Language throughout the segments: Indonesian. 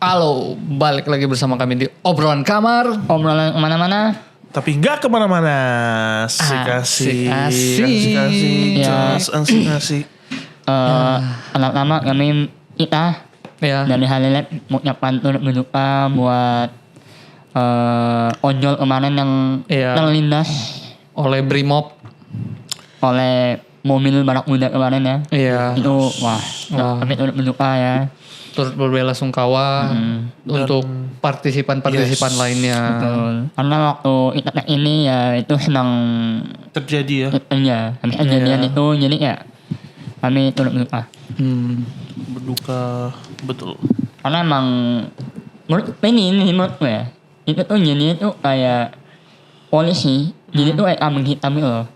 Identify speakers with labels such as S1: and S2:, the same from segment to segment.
S1: Halo, balik lagi bersama kami di obrolan kamar.
S2: Obrolan kemana-mana.
S3: Tapi nggak kemana-mana. Asik.
S2: Pertama kami kita
S1: Ya.
S2: dari Halilep mengucapkan turut berduka buat ojol kemarin yang
S1: Iya.
S2: terlindas
S1: Oleh Brimob.
S2: oleh mobil barak muda kemarin ya.
S1: Iya.
S2: Itu wah, kami turut berduka ya.
S1: Turut berbela-sungkawa untuk partisipan-partisipan lainnya.
S2: Betul. Karena waktu kita ini ya itu sedang
S3: Terjadi ya.
S2: habis kejadian itu jadi ya kami turut berduka.
S3: Berduka betul.
S2: Karena emang menurut gue ya, itu tuh jadi itu kayak polisi, jadi tuh kayak kambing hitam gitu loh.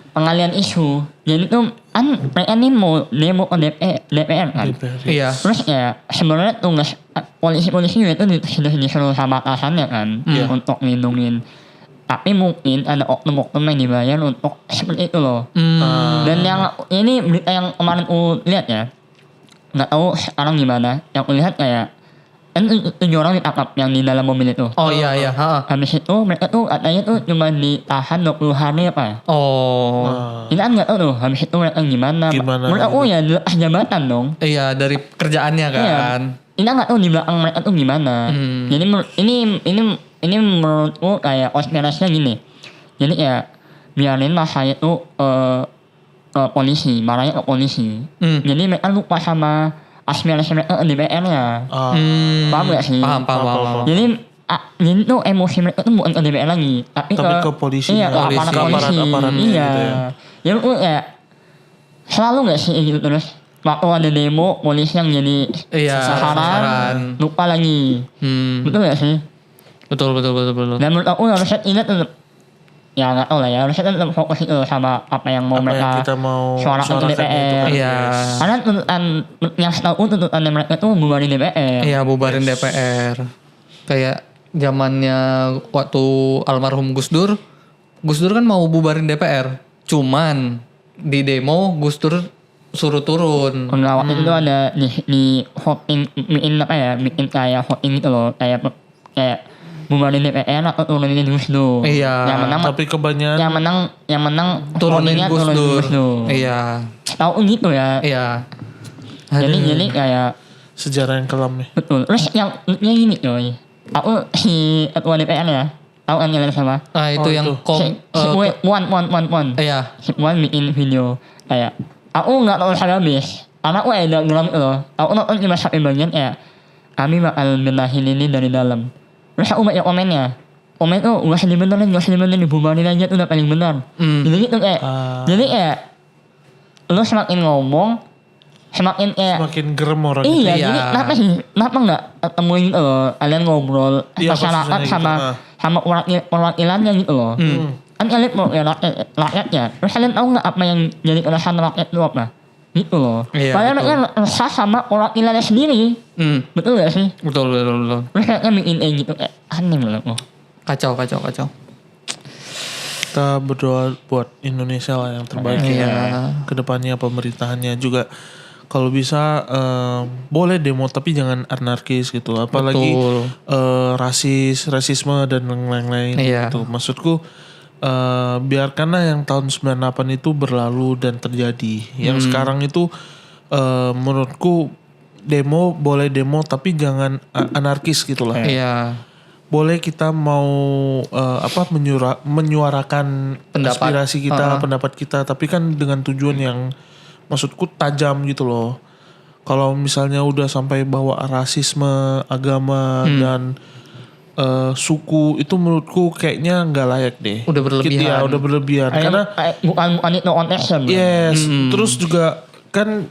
S2: Pengalian isu, jadi tuh kan mereka ini mau demo ke DPR kan.
S1: Iya.
S2: Terus ya sebenarnya tugas polisi-polisi itu sudah disuruh sama atasannya kan untuk lindungin. Tapi mungkin ada oknum-oknum yang dibayar untuk seperti itu loh. Dan yang ini berita yang kemarin aku lihat ya, nggak tahu sekarang gimana. Yang aku lihat kayak kan 7 orang ditangkap yang di dalam mobil itu.
S1: Oh iya.
S2: Habis itu mereka tuh katanya tuh cuma ditahan 20 hari apa ya.
S1: Oh.
S2: Ini kan nggak tahu tuh habis itu mereka gimana. Menurut aku ya dilepas jabatan dong.
S1: Iya, dari kerjaannya kan.
S2: Iya. Ini nggak tahu di belakang mereka tuh gimana. Jadi ini menurutku kayak konspirasinya gini. Jadi ya biarin lah saya tuh ke polisi, marahnya ke polisi. Jadi mereka lupa sama aspirasi mereka di DPR-nya. Paham gak sih?
S1: Paham.
S2: Jadi tuh emosi mereka tuh bukan ke DPR lagi, tapi ke
S3: polisi.
S2: Iya, ke aparat polisi.
S3: Iya.
S2: Gitu ya. Jadi aku kayak selalu gak sih gitu terus. Waktu ada demo, polisi yang jadi sasaran, lupa lagi. Betul gak sih?
S1: Betul.
S2: Dan menurut aku harusnya ini tetap, ya gak tau lah ya, harusnya tetap fokus itu sama apa yang mau mereka
S3: kita mau
S2: suarakan ke DPR.
S1: Iya.
S2: Karena tuntutan yang setahu tuntutan mereka itu bubarin DPR.
S1: Iya, bubarin DPR. Kayak zamannya waktu almarhum Gus Dur kan mau bubarin DPR. Cuman di demo Gus Dur suruh turun.
S2: Nah, waktu itu ada di voting, bikin kayak voting gitu loh, kayak bubarin DPR atau turunin Gus Dur.
S1: Iya.
S3: Tapi kebanyakan
S2: yang menang
S1: Turunin Gus Dur.
S2: Iya.
S1: Iya.
S2: Tahu gitu ya.
S1: Iya.
S2: Jadi kayak
S3: sejarah yang kelam ya.
S2: betul. Terus yang gini coy. Aku si ketua DPR ya. Tahu kan kalian sama?
S1: Itu yang
S2: Si Wan.
S1: Iya.
S2: Si Wan bikin video kayak aku nggak tahu saya habis. Karena aku ada geram itu loh. Aku nonton cuma sampai bagian kayak kami bakal benahin ini dari dalam. Terus aku baca komennya. Komen tuh gak usah dibenerin, dibubarin aja tuh udah paling benar. Jadi gitu kayak, jadi kayak lu semakin ngomong, semakin kayak
S3: Semakin gerem orang
S2: iya,
S3: gitu.
S2: jadi kenapa nggak temuin gitu loh, kalian ngobrol masyarakat
S3: gitu.
S2: sama perwakilannya gitu loh. Kan kalian mau rakyat ya, terus kalian tahu nggak apa yang jadi keresahan rakyat itu apa? Gitu loh.
S1: Iya,
S2: Padahal
S1: betul.
S2: mereka resah sama perwakilannya sendiri. Betul gak sih?
S1: Betul.
S2: Terus kayaknya bikin gitu kayak aneh banget loh.
S1: Kacau.
S3: Kita berdoa buat Indonesia lah yang terbaik ya. Kedepannya pemerintahannya juga kalau bisa boleh demo tapi jangan anarkis gitu. Apalagi rasisme dan lain-lain gitu. Maksudku biarkanlah yang tahun 98 itu berlalu dan terjadi. Yang sekarang itu menurutku boleh demo tapi jangan anarkis gitu lah.
S1: Iya.
S3: Boleh kita mau menyuarakan aspirasi kita, pendapat kita, tapi kan dengan tujuan yang maksudku tajam gitu loh. Kalau misalnya udah sampai bawa rasisme, agama dan suku itu menurutku kayaknya nggak layak deh.
S1: Udah berlebihan.
S3: Ya, udah berlebihan. Karena
S2: bukan itu konteksnya.
S3: yes, terus juga kan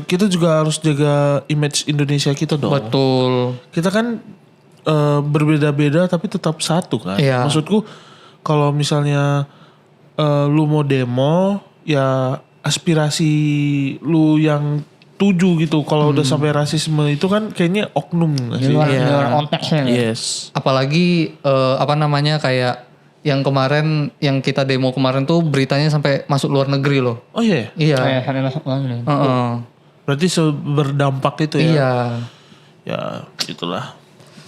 S3: kita juga harus jaga image Indonesia kita dong.
S1: Betul.
S3: Kita kan berbeda-beda tapi tetap satu kan.
S1: Iya.
S3: Maksudku kalau misalnya lu mau demo ya aspirasi lu yang tuju gitu. Kalau udah sampai rasisme itu kan kayaknya oknum gak sih?
S2: Di luar konteksnya.
S3: Yes.
S1: Apalagi kayak yang kemarin yang kita demo kemarin tuh beritanya sampai masuk luar negeri loh.
S3: Oh iya.
S1: Iya.
S2: Sampai masuk lagi.
S3: Berarti berdampak itu ya.
S1: Iya.
S3: Ya itulah.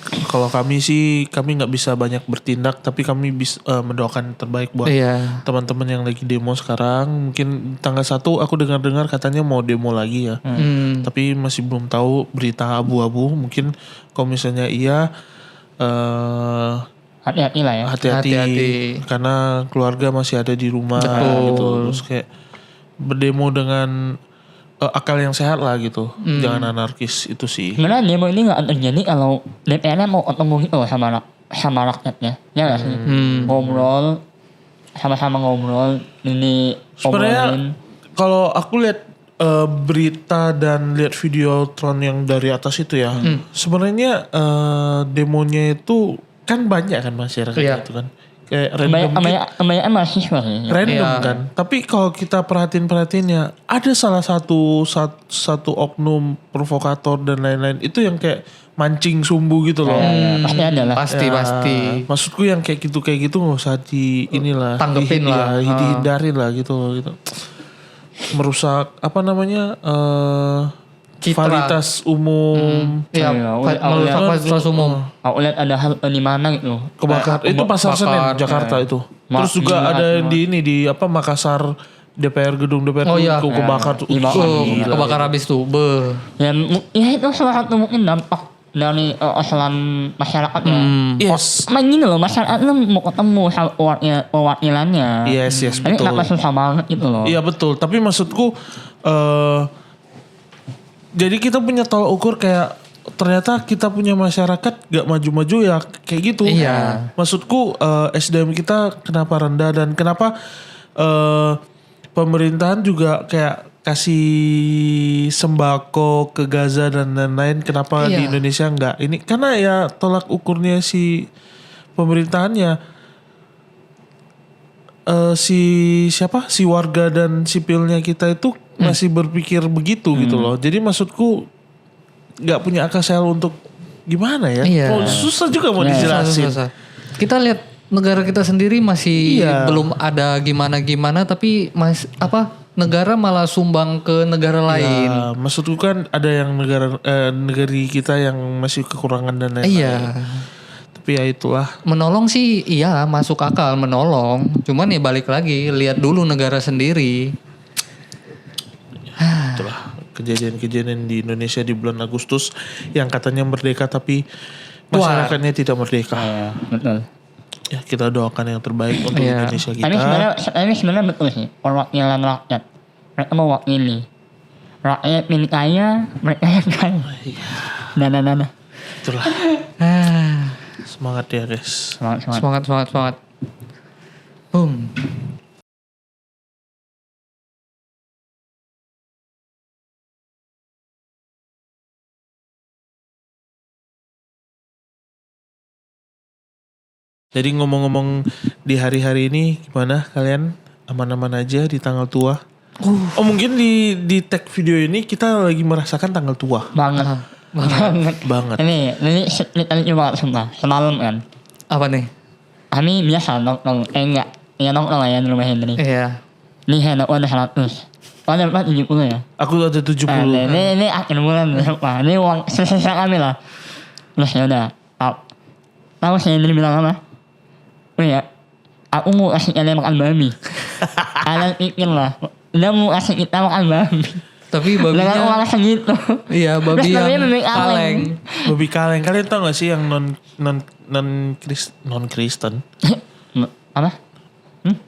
S3: Kalau kami sih, kami nggak bisa banyak bertindak, tapi kami bisa mendoakan yang terbaik buat
S1: Iya.
S3: teman-teman yang lagi demo sekarang. Mungkin tanggal 1 aku dengar-dengar katanya mau demo lagi ya. Tapi masih belum tahu, berita abu-abu. Mungkin kalau misalnya iya,
S2: Hati-hati lah ya.
S3: hati-hati
S1: Hati-hati.
S3: karena keluarga masih ada di rumah
S1: Betul.
S3: gitu. Terus kayak berdemo dengan akal yang sehat lah gitu. Jangan anarkis itu sih.
S2: Sebenarnya demo ini nggak terjadi kalau DPR-nya mau ketemu gitu loh sama rakyatnya. Ya nggak sih? Ngobrol, sama-sama ngobrol, ini
S3: Sebenarnya
S2: obrolin.
S3: kalau aku lihat berita dan lihat video Tron yang dari atas itu ya, sebenarnya demonya itu kan banyak kan masyarakat
S1: Iya.
S3: itu kan. Kayak random
S2: Kebanyakan mahasiswa sih.
S3: random
S1: Iya.
S3: kan. Tapi kalau kita perhatiin ya, ada salah satu oknum provokator dan lain-lain itu yang kayak mancing sumbu gitu loh.
S2: Pasti ada lah.
S1: Pasti.
S3: Maksudku yang kayak gitu nggak usah di inilah
S1: Tanggepin lah.
S3: dihindarin lah gitu loh gitu. Merusak apa namanya
S1: Citra.
S3: fasilitas umum,
S1: Iya,
S2: Iya,
S1: merusak fasilitas umum.
S2: Aku lihat ada hal di mana gitu.
S3: kebakar. Itu Pasar Senen Jakarta itu. Terus juga ada di ini di apa Makassar gedung DPR
S1: Oh iya.
S3: kebakar tuh.
S1: Kebakar habis tuh.
S2: Ya itu salah satu mungkin dampak dari asalan masyarakat ya.
S3: Yes.
S2: Main gini loh, masyarakat mau ketemu perwakilannya.
S3: Yes,
S2: Tapi
S3: betul.
S2: kenapa susah banget gitu loh.
S3: Iya betul, tapi maksudku jadi kita punya tolak ukur kayak ternyata kita punya masyarakat gak maju-maju ya kayak gitu.
S1: Iya.
S3: Maksudku SDM kita kenapa rendah dan kenapa pemerintahan juga kayak kasih sembako ke Gaza dan lain-lain, kenapa di
S1: Iya.
S3: Indonesia enggak? Ini karena ya tolak ukurnya si pemerintahannya si warga dan sipilnya kita itu masih berpikir begitu gitu loh. Jadi maksudku nggak punya akal sehat untuk gimana ya?
S1: Iya.
S3: Oh, susah juga mau dijelasin.
S1: Susah. Kita lihat negara kita sendiri masih
S3: Iya.
S1: belum ada gimana-gimana, tapi negara malah sumbang ke negara lain.
S3: Ya, maksudku kan ada yang negeri kita yang masih kekurangan dan lain-lain.
S1: Iya.
S3: Tapi ya itulah.
S1: Menolong sih iya masuk akal menolong. Cuman ya balik lagi lihat dulu negara sendiri.
S3: Itulah kejadian-kejadian di Indonesia di bulan Agustus yang katanya merdeka tapi masyarakatnya tidak merdeka.
S2: Iya, betul.
S3: Ya kita doakan yang terbaik untuk
S1: Iya.
S3: Indonesia kita.
S2: Ini sebenarnya betul sih, perwakilan rakyat. Mereka mewakili. Rakyat milik kaya, mereka yang kaya. Nah.
S3: Itulah.
S1: Ah,
S3: Semangat ya guys.
S1: semangat. Boom.
S3: Jadi ngomong-ngomong di hari-hari ini gimana kalian? Aman-aman aja di tanggal tua? Oh mungkin di tag video ini kita lagi merasakan tanggal tua.
S2: Banget.
S3: Banget.
S2: Ini tadi juga sumpah. Semalam kan.
S1: Apa nih?
S2: Kami biasa nongkrong. Enggak. Ya nongkrong lah ya di rumah Henry.
S1: Iya.
S2: Ini Henry ada 100. Ada 70 ya.
S3: Aku ada 70.
S2: Ini akhir bulan. Sumpah. Ini uang sisa kami lah. Terus yaudah. Tahu si Henry bilang apa? Oh ya. Aku mau kasih kalian makan babi. Kalian pikir lah. Dia mau kasih kita makan babi.
S1: Tapi
S2: Dengan
S1: babinya
S2: uang segitu.
S1: iya babi
S2: Terus babinya
S1: yang
S2: babi kaleng.
S1: kaleng.
S3: Babi kaleng. Kalian tau gak sih yang non Kristen?
S2: Apa?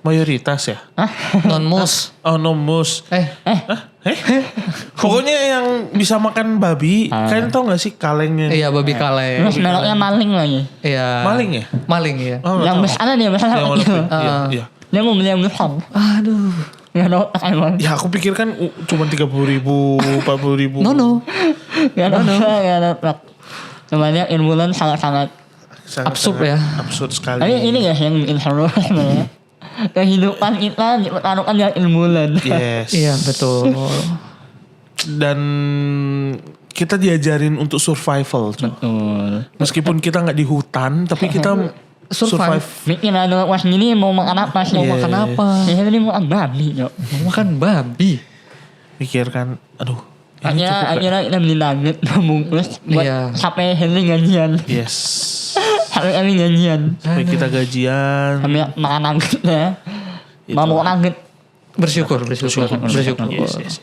S3: Mayoritas ya?
S1: Non mus.
S3: Oh nomus. Pokoknya yang bisa makan babi. Kalian tau gak sih kalengnya?
S1: Iya babi kaleng.
S2: Terus meloknya maling lagi.
S1: Iya.
S3: Maling ya?
S1: Maling ya.
S3: Oh, nggak
S2: Yang
S3: tahu.
S2: besar dia besar
S3: Yang
S2: sama
S3: warna
S2: gitu.
S3: putih. Iya.
S2: Dia mau beli yang besar.
S1: Aduh.
S2: Ya no, emang.
S3: Ya aku pikir kan cuma 30.000, 40.000.
S1: No.
S2: Ya no, ya no. Sebenarnya ilmuwan sangat-sangat.
S1: Absurd ya.
S3: Absurd sekali.
S2: Tapi ini guys yang bikin seru sebenarnya. Kehidupan kita dipertaruhkan dengan ilmuwan.
S3: Yes.
S1: Iya betul.
S3: Dan kita diajarin untuk survival. Cok.
S2: Betul.
S3: Meskipun kita nggak di hutan, tapi kita
S1: Survive.
S2: Bikin ada was ini mau makan apa sih?
S1: Mau makan apa?
S2: Saya tadi mau makan babi, Cok.
S1: Mau makan babi.
S3: Mikir kan, aduh
S2: Akhirnya kita beli nugget bungkus buat
S1: Iya.
S2: sampai Henry gajian.
S3: Yes.
S2: Sampai kami gajian.
S3: Sampai kita gajian.
S2: Kami makan nuggetnya.
S3: Itu.
S2: Mau nugget.
S1: Bersyukur.
S3: Yes.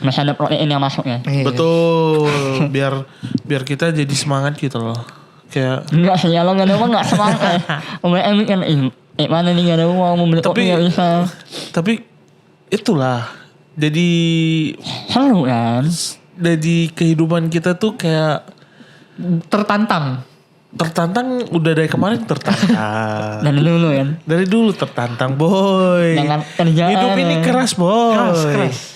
S2: Masih ada protein yang masuk ya.
S1: Iya.
S3: Betul. biar kita jadi semangat gitu loh. Kayak
S2: Enggak sih, kalau gak ada uang gak semangat. Om kan mana nih gak ada uang mau beli kopi gak bisa.
S3: tapi itulah. Jadi
S2: Seru kan.
S3: kehidupan kita tuh kayak
S1: Tertantang.
S3: udah dari kemarin tertantang.
S2: Dan dulu kan.
S3: Dari dulu tertantang boy.
S2: Dengan kerjaan.
S3: Hidup ini keras boy.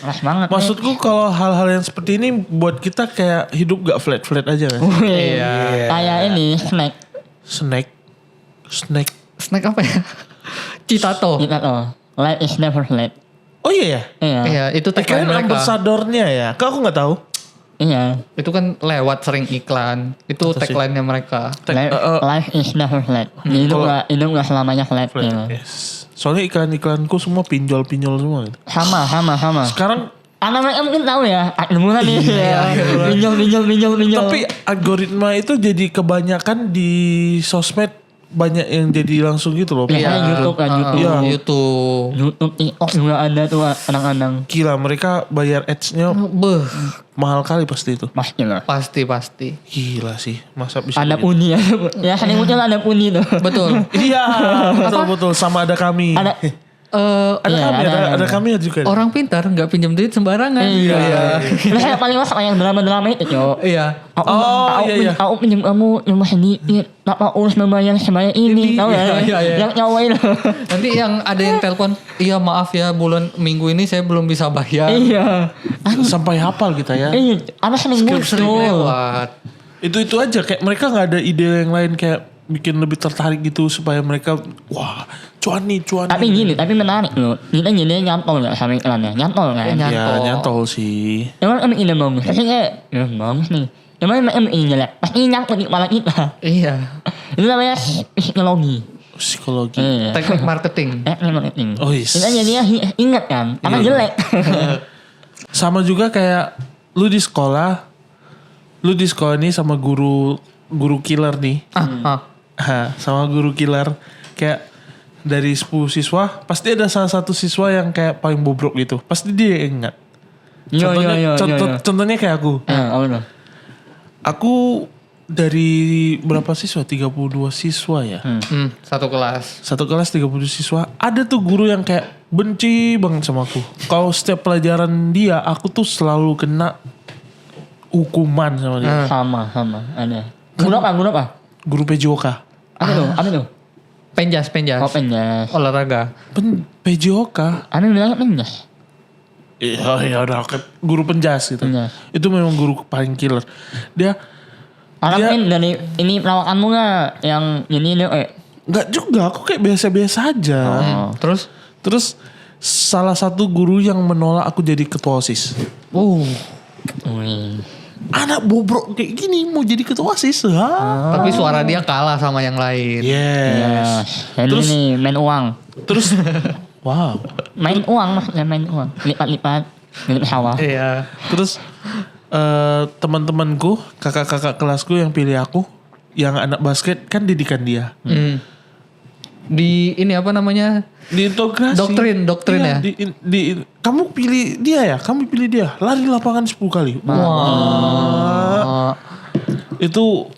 S2: Keras banget.
S3: Maksudku kalau hal-hal yang seperti ini buat kita kayak hidup gak flat-flat aja kan.
S1: Iya.
S2: Kayak ini snack.
S3: Snack.
S1: Snack apa ya? Citato.
S2: Kita tuh. Life is never flat.
S3: Oh iya ya?
S2: Iya.
S1: Iya, itu tagline
S3: Kalian
S1: mereka.
S3: ambasadornya ya? Kok aku gak tahu?
S2: Iya.
S1: Itu kan lewat sering iklan. Itu
S3: Apa sih?
S1: tagline-nya mereka.
S2: Life is never flat. Hidup gak selamanya flat.
S3: Flat,
S2: Gitu.
S3: yes. Soalnya iklan-iklanku semua pinjol-pinjol semua gitu.
S2: Sama.
S3: Sekarang
S2: Anak mereka mungkin tahu ya. Mulai nih. Pinjol.
S3: tapi algoritma itu jadi kebanyakan di sosmed banyak yang jadi langsung gitu loh.
S2: Biasanya YouTube kan, YouTube.
S3: Iya.
S1: YouTube.
S2: YouTube, TikTok juga ada tuh kadang-kadang.
S3: Gila mereka bayar ads-nya
S1: Beuh,
S3: mahal kali pasti itu.
S2: Pasti lah.
S1: pasti.
S3: Gila sih, masa bisa
S2: Ada
S3: begitu?
S2: puni ya. Ya sering muncul ada puni tuh.
S1: Betul.
S3: Iya, betul sama ada kami.
S2: Ada. Iya,
S3: Ada kami juga.
S1: Orang pintar nggak pinjam duit sembarangan.
S2: Iya. Nah saya paling masa yang drama-drama itu cok.
S1: Iya.
S3: Iya.
S2: Aku pinjam kamu rumah sedikit. Tak mau urus membayar sebanyak ini. Tahu ya?
S1: Iya.
S2: Yang nyawain.
S1: Nanti yang ada yang telepon, iya maaf ya bulan minggu ini saya belum bisa bayar.
S2: Iya.
S3: Sampai hafal kita ya.
S2: Ada sering
S1: Sering
S2: muncul.
S1: lewat.
S3: Itu aja kayak mereka nggak ada ide yang lain kayak bikin lebih tertarik gitu supaya mereka wah cuan nih.
S2: Tapi menarik loh. Kita jadi nyantol gak sama iklannya? Nyantol kan?
S1: Iya.
S3: Ya nyantol sih.
S2: Emang ide bagus. Pasti kayak, bagus nih. Emang ini jelek. Pasti nyangkut di kepala kita.
S1: Iya.
S2: Itu namanya psikologi.
S3: Psikologi.
S2: Iya.
S1: Teknik marketing.
S2: Teknik marketing.
S3: Oh, yes.
S2: Kita jadinya ingat kan. Karena
S3: Iya.
S2: jelek.
S3: Sama juga kayak lu di sekolah nih sama guru killer nih. Sama guru killer kayak dari 10 siswa pasti ada salah satu siswa yang kayak paling bobrok gitu. Pasti dia yang ingat. Contohnya kayak aku.
S2: Apa tuh?
S3: Aku dari berapa siswa? 32 siswa ya.
S1: Satu kelas.
S3: Satu kelas 30 siswa. Ada tuh guru yang kayak benci banget sama aku. Kalau setiap pelajaran dia, aku tuh selalu kena hukuman sama dia.
S2: Sama. Ada. Guru apa?
S3: Guru PJOK.
S2: Apa tuh?
S1: Penjas.
S2: Oh penjas.
S1: Olahraga.
S3: PJOK.
S2: Ada bilang penjas.
S3: Iya udah guru penjas gitu.
S2: Penjas.
S3: Itu memang guru paling killer. Dia
S2: Mungkin dari ini perawakanmu gak? Yang ini
S3: nggak juga, aku kayak biasa-biasa aja. Terus salah satu guru yang menolak aku jadi ketua OSIS. Anak bobrok kayak gini mau jadi ketua OSIS.
S1: Tapi suara dia kalah sama yang lain.
S3: Yes.
S2: Jadi
S3: Terus-
S2: nih main uang.
S3: Terus wow.
S2: Main uang maksudnya main uang. Lipat-lipat. Milik sawah.
S1: Iya.
S3: Terus teman-temanku, kakak-kakak kelasku yang pilih aku, yang anak basket kan didikan dia.
S1: Di ini apa namanya?
S3: Diintegrasi.
S1: Doktrin
S3: Iya,
S1: ya?
S3: kamu pilih dia ya, kamu pilih dia. Lari lapangan 10 kali.
S1: Wah.
S3: Itu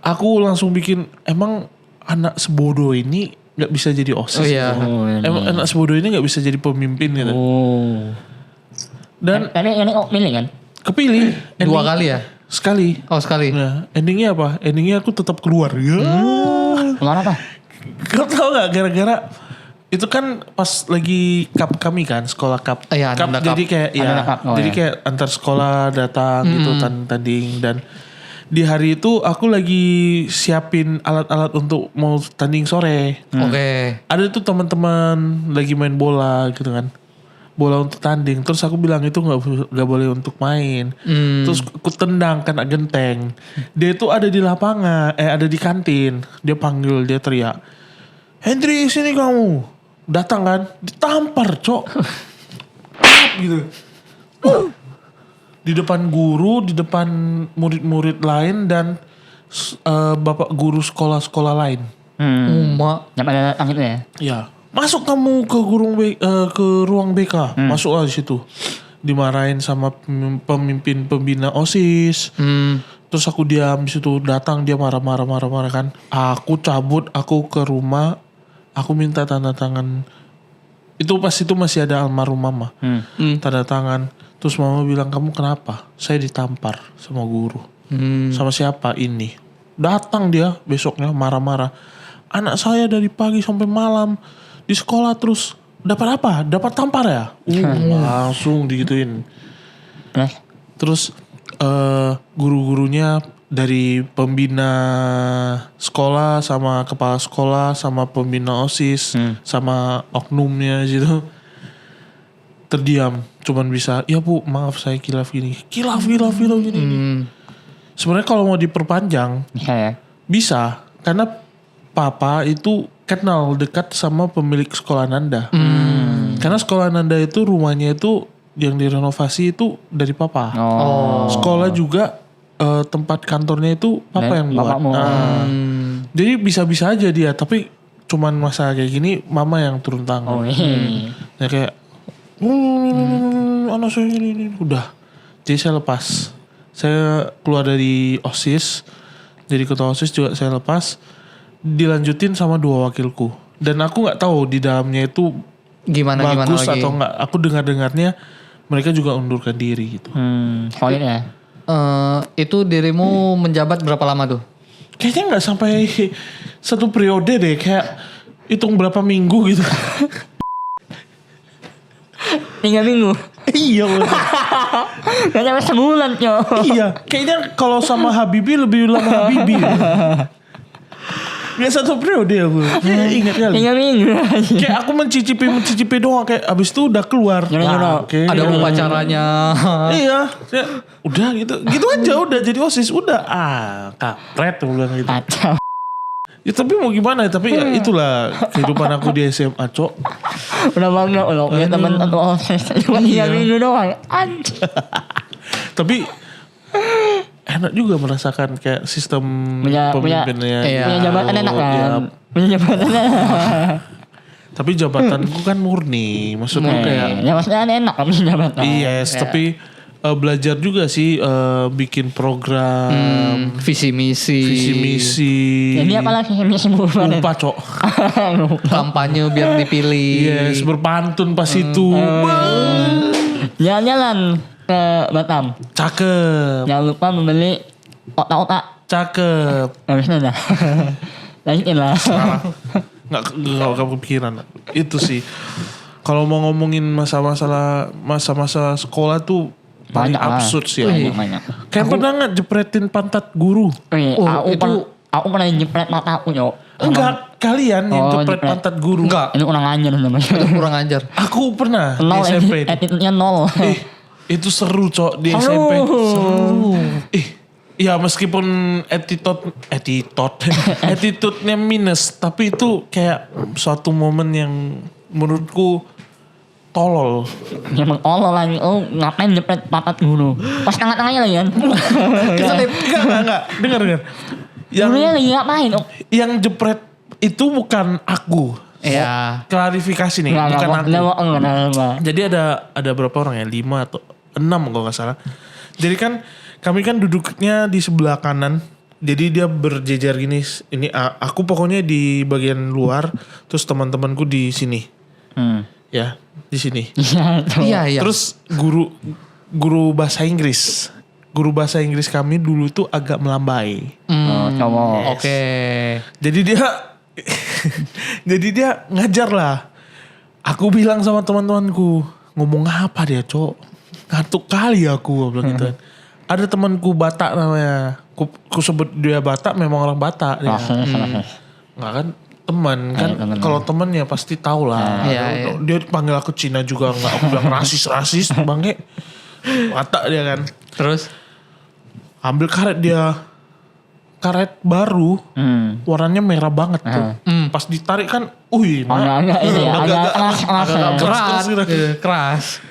S3: aku langsung bikin, emang anak sebodoh ini gak bisa jadi OSIS.
S1: Oh iya.
S3: Gitu. Emang anak sebodoh ini gak bisa jadi pemimpin gitu. Dan
S2: Tapi ini kok milih kan?
S3: kepilih.
S1: Dua kali ya?
S3: Sekali.
S1: Oh sekali.
S3: Nah, endingnya apa? Endingnya aku tetap keluar. Ya.
S2: Keluar apa?
S3: Kau tau gak gara-gara itu kan pas lagi cup kami kan, sekolah cup.
S1: Iya,
S3: Cup
S1: ada cup.
S3: jadi kayak
S2: Ada cup,
S3: jadi kayak antar sekolah datang gitu tanding, dan di hari itu aku lagi siapin alat-alat untuk mau tanding sore.
S1: Oke.
S3: Ada tuh teman-teman lagi main bola gitu kan. Bola untuk tanding. Terus aku bilang itu nggak boleh untuk main. Terus aku tendang kena genteng. Dia itu ada di lapangan, ada di kantin. Dia panggil, dia teriak, "Hendri, sini kamu." Datang kan, ditampar, cok. Gitu. Di depan guru, di depan murid-murid lain dan bapak guru sekolah-sekolah lain.
S1: Uma.
S2: Yang pada datang itu ya.
S3: Ya, masuk kamu ke ke ruang BK, masuklah di situ. Dimarahin sama pemimpin pembina OSIS. Terus aku diam di situ, datang dia marah-marah kan. Aku cabut, aku ke rumah, aku minta tanda tangan. Itu pas itu masih ada almarhum mama. Tanda tangan. Terus mama bilang, "Kamu kenapa?" "Saya ditampar sama guru." "Sama siapa?" "Ini." Datang dia besoknya marah-marah. "Anak saya dari pagi sampai malam di sekolah terus dapat apa? Dapat tampar ya?" Langsung digituin. Terus guru-gurunya dari pembina sekolah sama kepala sekolah sama pembina OSIS sama oknumnya gitu terdiam, cuman bisa, "Ya Bu, maaf saya kilaf gini." Kilaf gini. Sebenarnya kalau mau diperpanjang bisa, karena papa itu kenal dekat sama pemilik sekolah Nanda. Karena sekolah Nanda itu rumahnya itu yang direnovasi itu dari papa. Sekolah juga tempat kantornya itu papa yang buat. Jadi bisa-bisa aja dia, tapi cuman masa kayak gini mama yang turun tangan. Ya kayak anak saya ini udah. Jadi saya lepas. Saya keluar dari OSIS, jadi ketua OSIS juga saya lepas. Dilanjutin sama 2 wakilku. Dan aku nggak tahu di dalamnya itu
S1: Gimana
S3: bagus
S1: lagi?
S3: atau enggak. Aku dengarnya mereka juga undurkan diri gitu.
S2: Solid ya.
S1: Itu dirimu menjabat berapa lama tuh?
S3: Kayaknya nggak sampai 1 periode deh, kayak hitung berapa minggu gitu.
S2: 3 minggu.
S3: Iya bener.
S2: Gak sampai sebulan Cok.
S3: Iya, kayaknya kalau sama Habibie lebih lama Habibie. Gak 1 periode aku. Ingat kali.
S2: 3 minggu.
S3: Kayak aku mencicipi doang, kayak abis itu udah keluar. Oke.
S1: Ada upacaranya.
S3: Iya, udah gitu aja udah jadi OSIS udah kampret aku bilang gitu.
S2: Kacau.
S3: Ya tapi mau gimana, tapi ya itulah kehidupan aku di SMA, Cok.
S2: Udah bangga loh punya teman satu OSIS. Cuma 3 minggu doang. Anjir.
S3: Tapi enak juga merasakan kayak sistem
S2: Punya
S3: pemimpinnya.
S2: punya jabatan enak kan.
S3: Ya,
S2: Punya jabatan enak.
S3: tapi jabatanku kan murni, maksudnya kayak
S2: Ya maksudnya enak kan punya jabatan.
S3: yes, tapi belajar juga sih bikin program,
S1: Visi misi.
S2: Jadi apalagi misi bukan.
S3: lupa, Cok.
S1: Kampanye biar dipilih.
S3: Yes, berpantun pas itu.
S2: Jalan-jalan ke Batam.
S3: Cakep.
S2: Jangan lupa membeli otak-otak.
S3: Cakep.
S2: Habisnya dah. Lanjutin lah.
S3: Nggak kepikiran. Itu sih. Kalau mau ngomongin masa-masa sekolah tuh paling
S2: Banyak lah.
S3: absurd sih.
S2: Banyak.
S3: Kayak pernah nggak jepretin pantat guru?
S2: Aku pernah jepret mata aku Nyok.
S3: Enggak, kalian yang jepret
S2: jepret.
S3: pantat guru.
S1: Enggak.
S2: Ini kurang ajar namanya.
S1: Kurang ajar.
S3: Aku pernah di
S2: Nol,
S3: SMP.
S2: attitude-nya 0.
S3: Itu seru, Cok, di
S2: Seru.
S3: SMP. Seru. Ya meskipun attitude-nya minus, tapi itu kayak suatu momen yang menurutku tolol.
S2: Emang Allah lagi. Ngapain jepret pantat guru? Pas tengah-tengahnya lagi kan.
S3: Enggak. Dengar.
S2: Gurunya lagi ngapain?
S3: Yang jepret itu bukan aku.
S1: Iya.
S3: Klarifikasi nih, bukan aku. Jadi ada berapa orang ya? 5 atau 6 kalau nggak salah. Jadi kan kami kan duduknya di sebelah kanan. Jadi dia berjejer gini. Ini aku pokoknya di bagian luar, terus teman-temanku di sini. Ya, di sini.
S1: Iya.
S3: Terus guru bahasa Inggris. Guru bahasa Inggris kami dulu itu agak melambai.
S2: Cowok.
S1: Oke.
S3: Jadi dia ngajar lah. Aku bilang sama teman-temanku, ngomong apa dia, Cok? Ngantuk kali aku bilang gitu kan. Ada temanku Batak namanya. Ku sebut dia Batak, memang orang Batak dia. Nggak kan teman kan, kalau teman ya pasti tahu lah. Dia panggil aku Cina juga nggak, aku bilang rasis bangke. Batak dia kan.
S1: Terus
S3: Ambil karet baru, warnanya merah banget tuh. Pas ditarik kan,
S2: agak
S1: keras.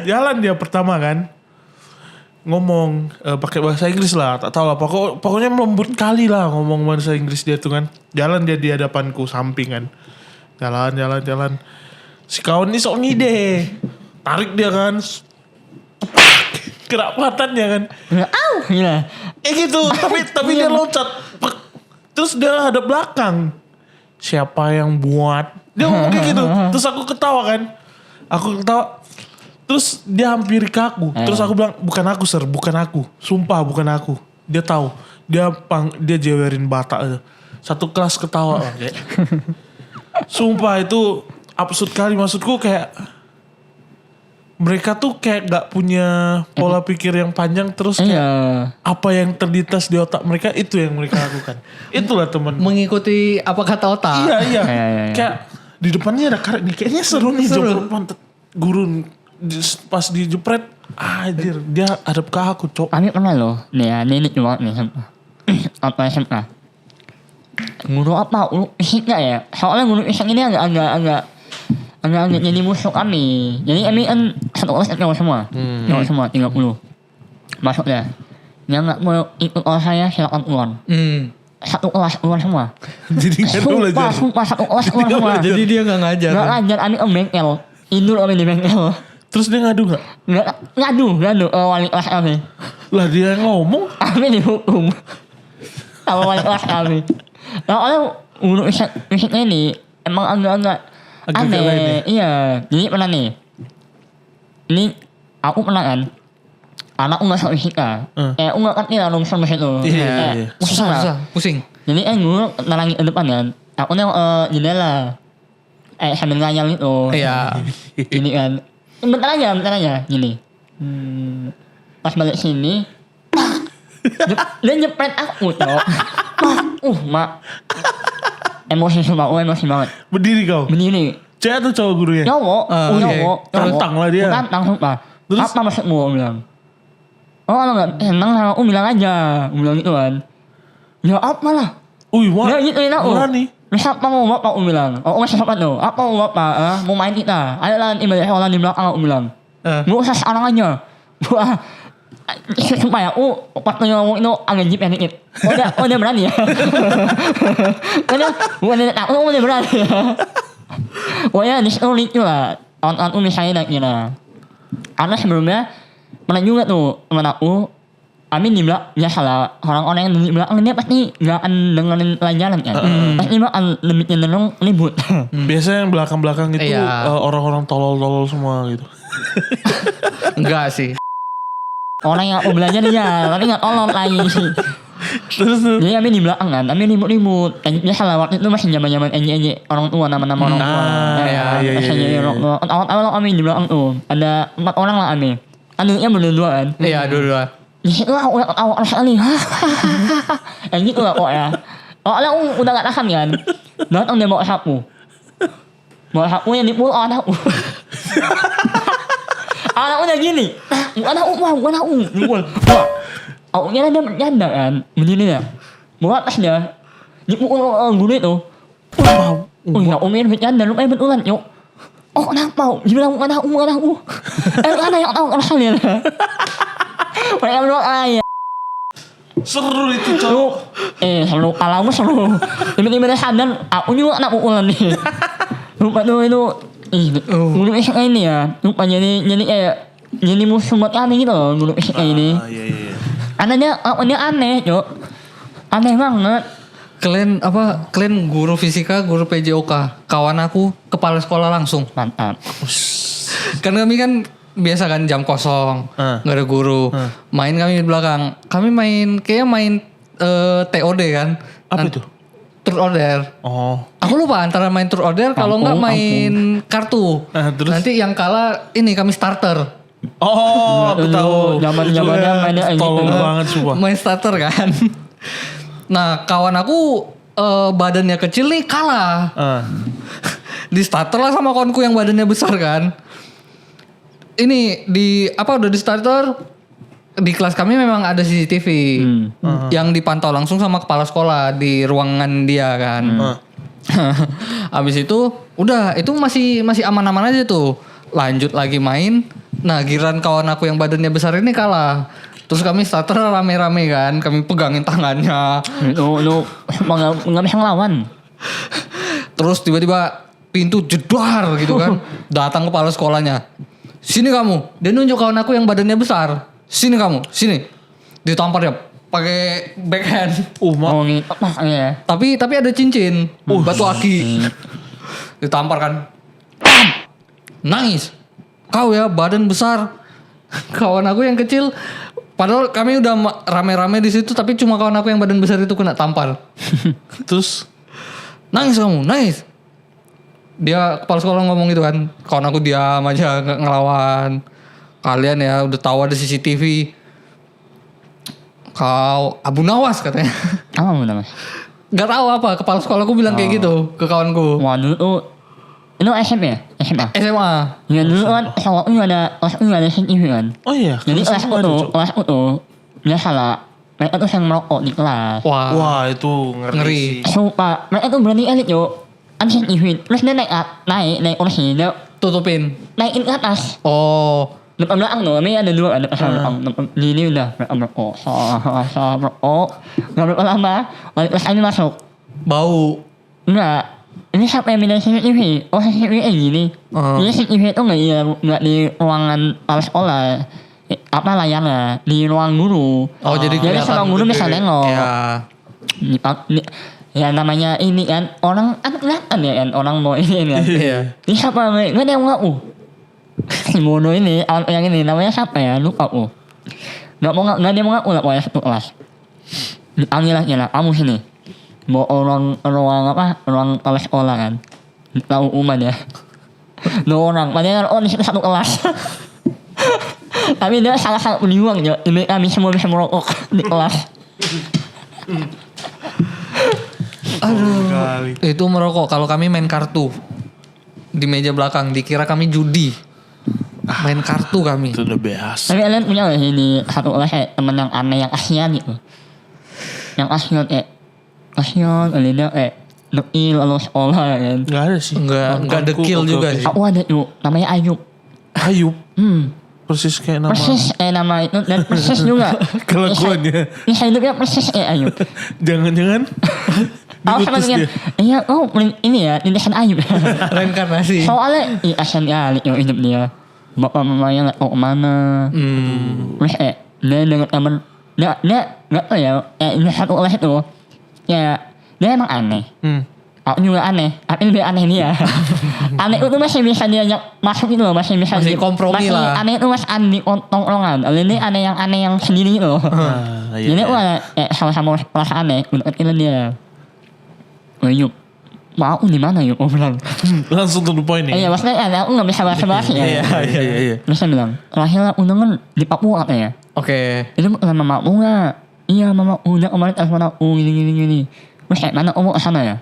S3: Jalan dia pertama kan. ngomong pakai bahasa Inggris lah, tak tahu lah. Pokoknya lembut kali lah ngomong bahasa Inggris dia tuh kan. Jalan dia di hadapanku samping kan. Jalan. Si kawan ini sok ngide. Tarik dia kan. Kerapatannya kan.
S2: Au, gila.
S3: Gitu, tapi dia loncat. Terus dia hadap belakang. Siapa yang buat? Dia ngomong kayak gitu. Terus aku ketawa kan. Terus dia hampir ke aku. Terus aku bilang, bukan aku sir, bukan aku. Sumpah bukan aku. Dia tahu. Dia jewerin Batak aja. Satu kelas ketawa. Kayak. Sumpah itu absurd kali. Maksudku kayak mereka tuh kayak gak punya pola pikir yang panjang. Terus kayak apa yang terlintas di otak mereka itu yang mereka lakukan. Itulah teman.
S1: Mengikuti apa kata otak.
S3: Iya. Kayak di depannya ada karet nih. Kayaknya seru nih jemput pantat gurun. Pas dijepret anjir dia hadap ke aku cok.
S2: Kami pernah loh. Nih ya, ini cuma nih apa SMA. Guru apa? Isik gak ya? Soalnya guru isik ini agak jadi musuh kami. Jadi kami kan satu kelas cowok semua. Cowok semua 30. Masuk dah. Yang gak mau ikut kelas saya silakan keluar. Satu kelas keluar semua.
S3: Jadi gak ada belajar.
S2: Sumpah satu kelas keluar semua.
S1: Jadi dia gak ngajar.
S2: Gak ngajar, kami bengkel. Indur kami di bengkel.
S3: Terus dia ngadu gak?
S2: Ngadu wali kelas kami.
S3: Lah dia ngomong.
S2: Kami dihukum sama wali kelas kami. Nah oleh guru fisiknya ini emang agak aneh. Iya. Jadi pernah nih. Ini aku pernah kan. Anakku gak suka fisika. Aku gak ngerti lah rumus itu.
S3: Iya.
S1: Pusing.
S2: Jadi guru nalangin ke depan kan. Aku nih jendela. Sambil nganyal itu.
S1: Iya.
S2: Ini kan. Bentar aja. Gini. Pas balik sini. Dia nyepret aku cok. Mak. Emosi banget.
S3: Berdiri kau.
S2: Berdiri.
S3: Cewek atau cowok gurunya?
S2: Cowok.
S3: Tantang lah dia.
S2: Tantang sumpah.
S3: Terus?
S2: Apa maksudmu? Aku bilang. Kalau gak senang sama aku bilang aja. Aku bilang gitu kan. Ya apa lah. Ya gituin aku.
S3: Berani.
S2: Siapa mau bapak aku bilang. Aku masih siapa tuh. Apa mau bapak? Mau main kita. Ayolah ibadah orang di belakang aku bilang. Gak usah sekarang aja. Wah. Sumpah ya. Waktu ngomong itu agak jip ya dikit. Dia berani ya. Bukan dia takut. Dia berani ya. Pokoknya disitu lucu lah. Tahun-tahun misalnya dan kira. Karena sebelumnya pernah juga tuh teman aku. Amin di belakang, biasa lah. Orang-orang yang di belakang dia pasti gak akan dengerin pelajaran kan. Pasti bakal lebih cenderung ribut.
S3: Biasanya yang belakang-belakang itu orang-orang tolol-tolol semua gitu.
S1: Enggak sih.
S2: Orang yang mau belajar dia, tapi gak tolol lagi sih.
S3: Terus
S2: Jadi Amin di belakang kan, Amin ribut-ribut. Biasa lah waktu itu masih zaman-zaman enje orang tua, nama-nama orang tua.
S3: Iya.
S2: Awal-awal Amin di belakang tuh, ada 4 orang lah Amin. Adiknya berdua kan.
S1: Iya, dua-dua.
S2: Di situ lah awal sekali. Yang gitu lah pokoknya. Awalnya udah gak tahan kan. Datang dia bawa sapu. Bawa sapu yang dipul anakku. Anakku udah gini. Bukan aku. Dipul. Aku kira dia bercanda kan. Begini ya. Bawa tas dia. Dipukul guru itu. Ya Umir bercanda. Lupa betulan yuk. Oh kenapa? Dia bilang bukan aku. Ada yang tahu kalau kalian. Mereka berdua aja.
S3: seru itu cowok.
S2: Seru. Kalau seru. Tiba-tiba dia sadar. Aku juga anak pukulan nih. Lupa tuh itu. Guru SK ini ya. Lupa jadi kayak. Jadi musuh buat kami gitu loh. Guru SK ini.
S3: Iya.
S2: Karena dia aneh cok. Aneh banget.
S1: Kalian guru fisika, guru PJOK. Kawan aku kepala sekolah langsung.
S2: Mantap.
S1: Karena kami kan biasa kan jam kosong, nggak ada guru. Main kami di belakang. Kami main TOD kan.
S3: Apa itu?
S1: Truth order.
S3: Oh.
S1: Aku lupa antara main truth order kalau nggak main kartu.
S3: Terus?
S1: Nanti yang kalah ini kami starter.
S3: Oh, aku tahu.
S2: Zaman-zamannya mainnya gitu.
S3: Tolong banget sumpah.
S1: Main starter kan. Nah kawan aku badannya kecil nih kalah. Di starter lah sama kawanku yang badannya besar kan. Ini udah di starter. Di kelas kami memang ada CCTV yang dipantau langsung sama kepala sekolah di ruangan dia kan. Habis itu udah itu masih aman-aman aja tuh. Lanjut lagi main. Nah, giran kawan aku yang badannya besar ini kalah. Terus kami starter rame-rame kan, kami pegangin tangannya.
S2: Lu nggak bisa ngelawan.
S1: Terus tiba-tiba pintu jedar gitu kan. Datang kepala sekolahnya. Sini kamu. Dia nunjuk kawan aku yang badannya besar. Sini kamu, sini. Ditampar dia pakai backhand.
S2: Gitu. Ya.
S1: Tapi ada cincin, batu aki. Ditampar kan. Nangis. Kau ya badan besar. Kawan aku yang kecil. Padahal kami udah rame-rame di situ, tapi cuma kawan aku yang badan besar itu kena tampar.
S3: Terus
S1: Nangis kamu, nangis. Dia kepala sekolah ngomong gitu kan. Kawan aku diam aja, nggak ngelawan. Kalian ya udah tahu ada CCTV. Kau Abu Nawas katanya.
S2: Apa namanya?
S1: Gak tahu apa, kepala sekolahku bilang kayak gitu ke kawanku.
S2: Wah dulu tuh itu SMP ya? SMA?
S1: SMA.
S2: Ya dulu kan kelas U ada CCTV kan.
S3: oh iya.
S2: Jadi
S3: kelas
S2: kelas
S3: satu ada,
S2: U
S3: Cok.
S2: tuh biasalah mereka tuh yang merokok di kelas.
S3: Wah itu ngeri.
S1: Ngeri.
S3: Sih.
S2: Sumpah mereka tuh berani elit yuk. Kan CCTV terus dia naik kursi dia
S1: Tutupin.
S2: naikin ke atas.
S1: Oh.
S2: Depan belakang tuh, kami ada dua, ada belakang. Ini udah mereka merokok. Merokok. Gak berapa lama, balik kelas ini masuk.
S1: Bau.
S2: Enggak. Ini siapa yang pindah CCTV? Oh CCTV kayak gini. Jadi CCTV itu nggak di ruangan kepala sekolah. Apa layarnya? Di ruang guru.
S1: Oh, jadi kelihatan
S2: ruang guru bisa nengok.
S1: Ya.
S2: Ya namanya ini kan orang kan kelihatan ya kan orang mau ini kan.
S1: Iya.
S2: Ini siapa? Nggak ada yang ngaku. Si Mono ini, yang ini namanya siapa ya? Lupa aku. Nggak ada yang mengaku lah pokoknya satu kelas. Dipanggil lah, kamu sini. Bawa ruang kelas sekolah kan. Tahu umat ya. 2 orang, padahal di situ satu kelas. Tapi dia sangat berjuang ya. Ini kami semua bisa merokok di kelas.
S1: Aduh. Itu merokok. Kalau kami main kartu di meja belakang, dikira kami judi. Main kartu kami.
S3: Itu the best.
S2: Tapi kalian punya gak sih di satu kelas kayak temen yang aneh yang kasihan gitu? Yang kasihan dia dekil lalu sekolah kan.
S3: Gak ada sih.
S1: Enggak dekil juga sih.
S2: Aku ada yuk, namanya Ayub.
S3: Ayub. Persis kayak nama.
S2: Persis nama itu dan persis juga.
S3: Kelakuannya.
S2: Ini hidupnya persis Ayub.
S3: Jangan-jangan.
S2: Aku sama dengan, iya ini ya, ini kan Ayub.
S1: Reinkarnasi.
S2: Soalnya, kasihan kali yuk hidup dia. Bapak mamanya gak tau kemana. Terus dia dengan temen, dia gak tau ya, ini satu kelas itu, ya dia emang aneh. Aku juga aneh, tapi lebih aneh dia. Aneh itu masih bisa diajak masuk gitu loh, masih bisa
S1: Masih kompromi lah.
S2: Aneh itu masih aneh tongkrongan. Ini aneh yang sendiri gitu loh. Jadi aku ada sama-sama kelas aneh, udah kecil dia. Oh yuk, mau di mana yuk? Aku bilang.
S3: Langsung to the point nih.
S2: Iya maksudnya aku gak bisa bahas-bahas ya.
S3: Iya.
S2: Terus saya bilang, terakhir undangan di Papua katanya.
S1: Oke.
S2: Itu sama mamaku gak? Iya mama udah kemarin telepon aku gini. Terus mana aku mau kesana ya?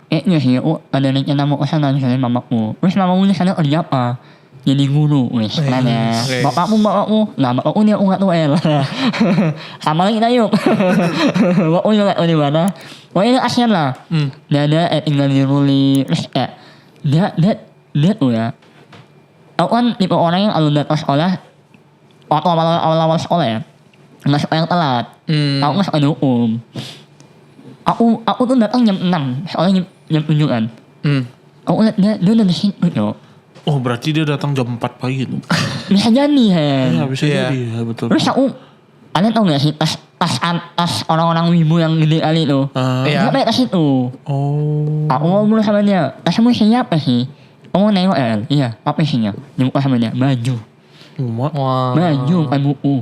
S2: Iya sih, ada rencana mau kesana misalnya mamaku. Terus mamaku di sana kerja apa? Jadi guru, wes nanya. Bapakmu, nah bapakku dia aku gak tahu sama lagi yuk. Bapakku juga gak tahu di mana. Pokoknya kasihan lah. Dia tinggal di Ruli. Terus dia tuh ya. Aku kan tipe orang yang kalau datang sekolah, waktu awal-awal sekolah ya, nggak suka yang telat. Aku nggak suka dihukum. Aku tuh datang jam 6, soalnya jam 7 kan. Aku liat dia udah di situ yo.
S3: Oh berarti dia datang jam 4 pagi tuh.
S2: Bisa jadi
S3: Iya bisa jadi ya betul.
S2: Terus aku, kalian tau gak sih tas orang-orang wibu yang gede kali itu?
S1: Iya.
S2: Dia pakai tas itu.
S3: Oh.
S2: Aku ngobrol sama dia, tasmu isinya apa sih? Kamu nengok ya? Iya, apa isinya? Dibuka sama dia, baju.
S1: Wah.
S2: Baju, bukan buku.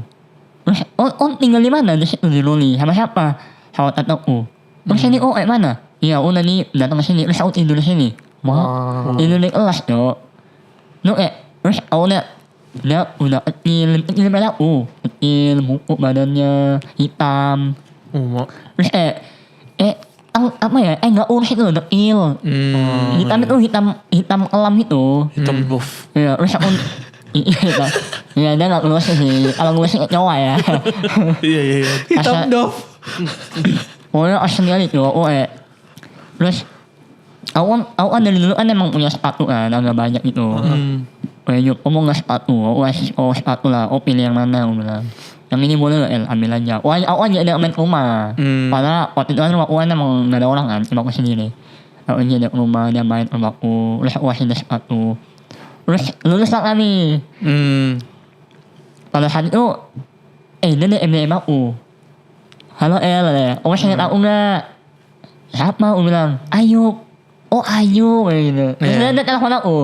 S2: Terus, tinggal di mana? Di situ di Loli. Sama siapa? Sama tataku. Terus ini mana? Iya, tadi datang ke sini. Terus aku tidur di sini. Wah, tidur di kelas dong. Terus aku liat dia udah kecil pada aku. Kecil, buku badannya hitam. Terus apa ya? Nggak urus itu, dekil. Hitam itu hitam kelam itu.
S3: Hitam buff.
S2: Iya, terus aku iya dia nggak lulus sih. Kalau lulus nyawa ya.
S3: Iya.
S1: Hitam dof.
S2: Pokoknya asli kali tuh. Terus aku kan dari dulu kan emang punya sepatu kan, agak banyak gitu. Yuk, kamu nggak sepatu, aku kasih sepatu lah, pilih yang mana, aku bilang. Yang ini boleh nggak El, ambil aja. Wah, aku aja ada main ke rumah. Karena waktu itu kan rumah Uan emang nggak ada orang kan, cuma aku sendiri. Aku aja ada ke rumah, dia main ke rumahku, terus aku kasih dia sepatu. Terus lulus lah kami. Pada saat itu, dia ada MDM aku. Halo El, aku ingat aku nggak? Siapa? Aku bilang, Ayu. Oh Ayu, kayak gitu. Terus dia telepon aku.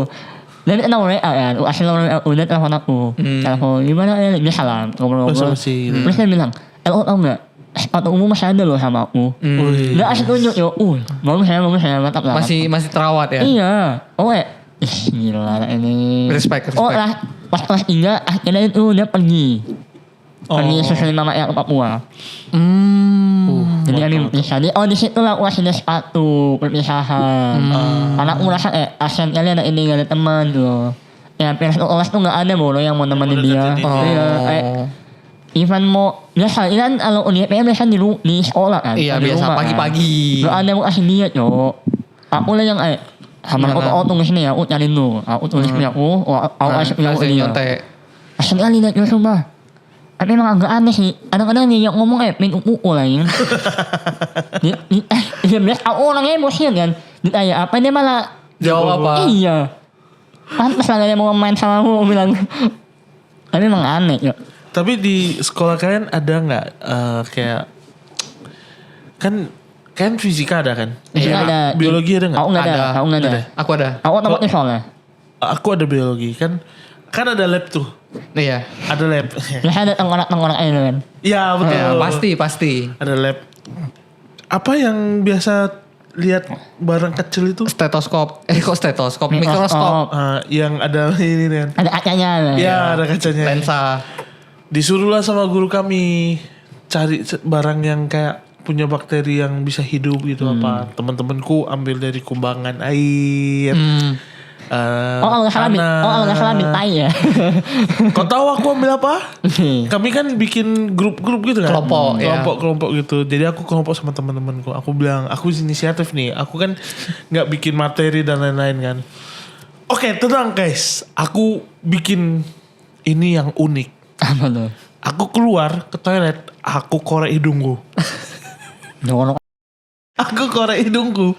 S2: Dia minta nomor WA kan, asal nomor WA, dia telepon aku. Telepon, gimana El? Dia salam, ngobrol-ngobrol. Terus dia bilang, El, tau gak? Sepatu umum masih ada loh sama aku. Dia asal tunjuk, bagus ya, mantap lah.
S1: Masih terawat ya?
S2: Iya. Oh gila ini.
S1: Respect.
S2: Oh lah, pas kelas 3, akhirnya itu dia pergi. Pergi susul mama yang ke Papua. Jadi kami berpisah. Di situ lah aku kasih dia sepatu perpisahan. Karena aku merasa asen kali ada ini gak ada teman tuh. Ya pilihan kelas tuh gak ada bodoh yang mau nemenin dia. Iya. Even mau biasa kan kalau UNIPM biasa di sekolah kan.
S1: Iya biasa pagi-pagi.
S2: Gak ada mau kasih dia Aku lah yang sama aku tulis nih aku nyari lu. Aku tulis punya aku kasih punya aku dia. Asen kali dia coba. Tapi emang agak aneh sih. Kadang-kadang dia yang ngomong main pukul lah ya. Dia bilang aku orangnya emosi kan. Ditanya apa dia malah
S1: jawab apa?
S2: Iya. Pantas lah dia mau main sama aku bilang. Tapi emang aneh ya.
S3: Tapi di sekolah kalian ada nggak kayak kan fisika ada kan?
S2: Fisika ada.
S3: Biologi ada nggak?
S2: Aku nggak ada.
S1: Aku ada.
S2: Aku tempatnya soalnya.
S3: Aku ada biologi kan ada lab tuh.
S1: Iya.
S3: Ada lab.
S2: Biasa ada tengkorak-tengkorak itu kan.
S3: Iya betul.
S1: Ya, pasti.
S3: Ada lab. Apa yang biasa lihat barang kecil itu?
S1: Stetoskop. Kok stetoskop? Mikroskop.
S3: Yang ada ini kan.
S2: Ada kacanya.
S3: Iya ada kacanya.
S1: Lensa.
S3: Disuruhlah sama guru kami cari barang yang kayak punya bakteri yang bisa hidup gitu apa. Teman-temanku ambil dari kumbangan air.
S2: Kalau nggak salah minta ya.
S3: Kau tahu aku ambil apa? Kami kan bikin grup-grup gitu kan. Kelompok gitu. Jadi aku kelompok sama teman-temanku. Aku bilang aku inisiatif nih. Aku kan nggak bikin materi dan lain-lain kan. Oke, tenang guys. Aku bikin ini yang unik.
S2: Apa tuh?
S3: Aku keluar ke toilet. Aku korek hidungku. Aku korek hidungku.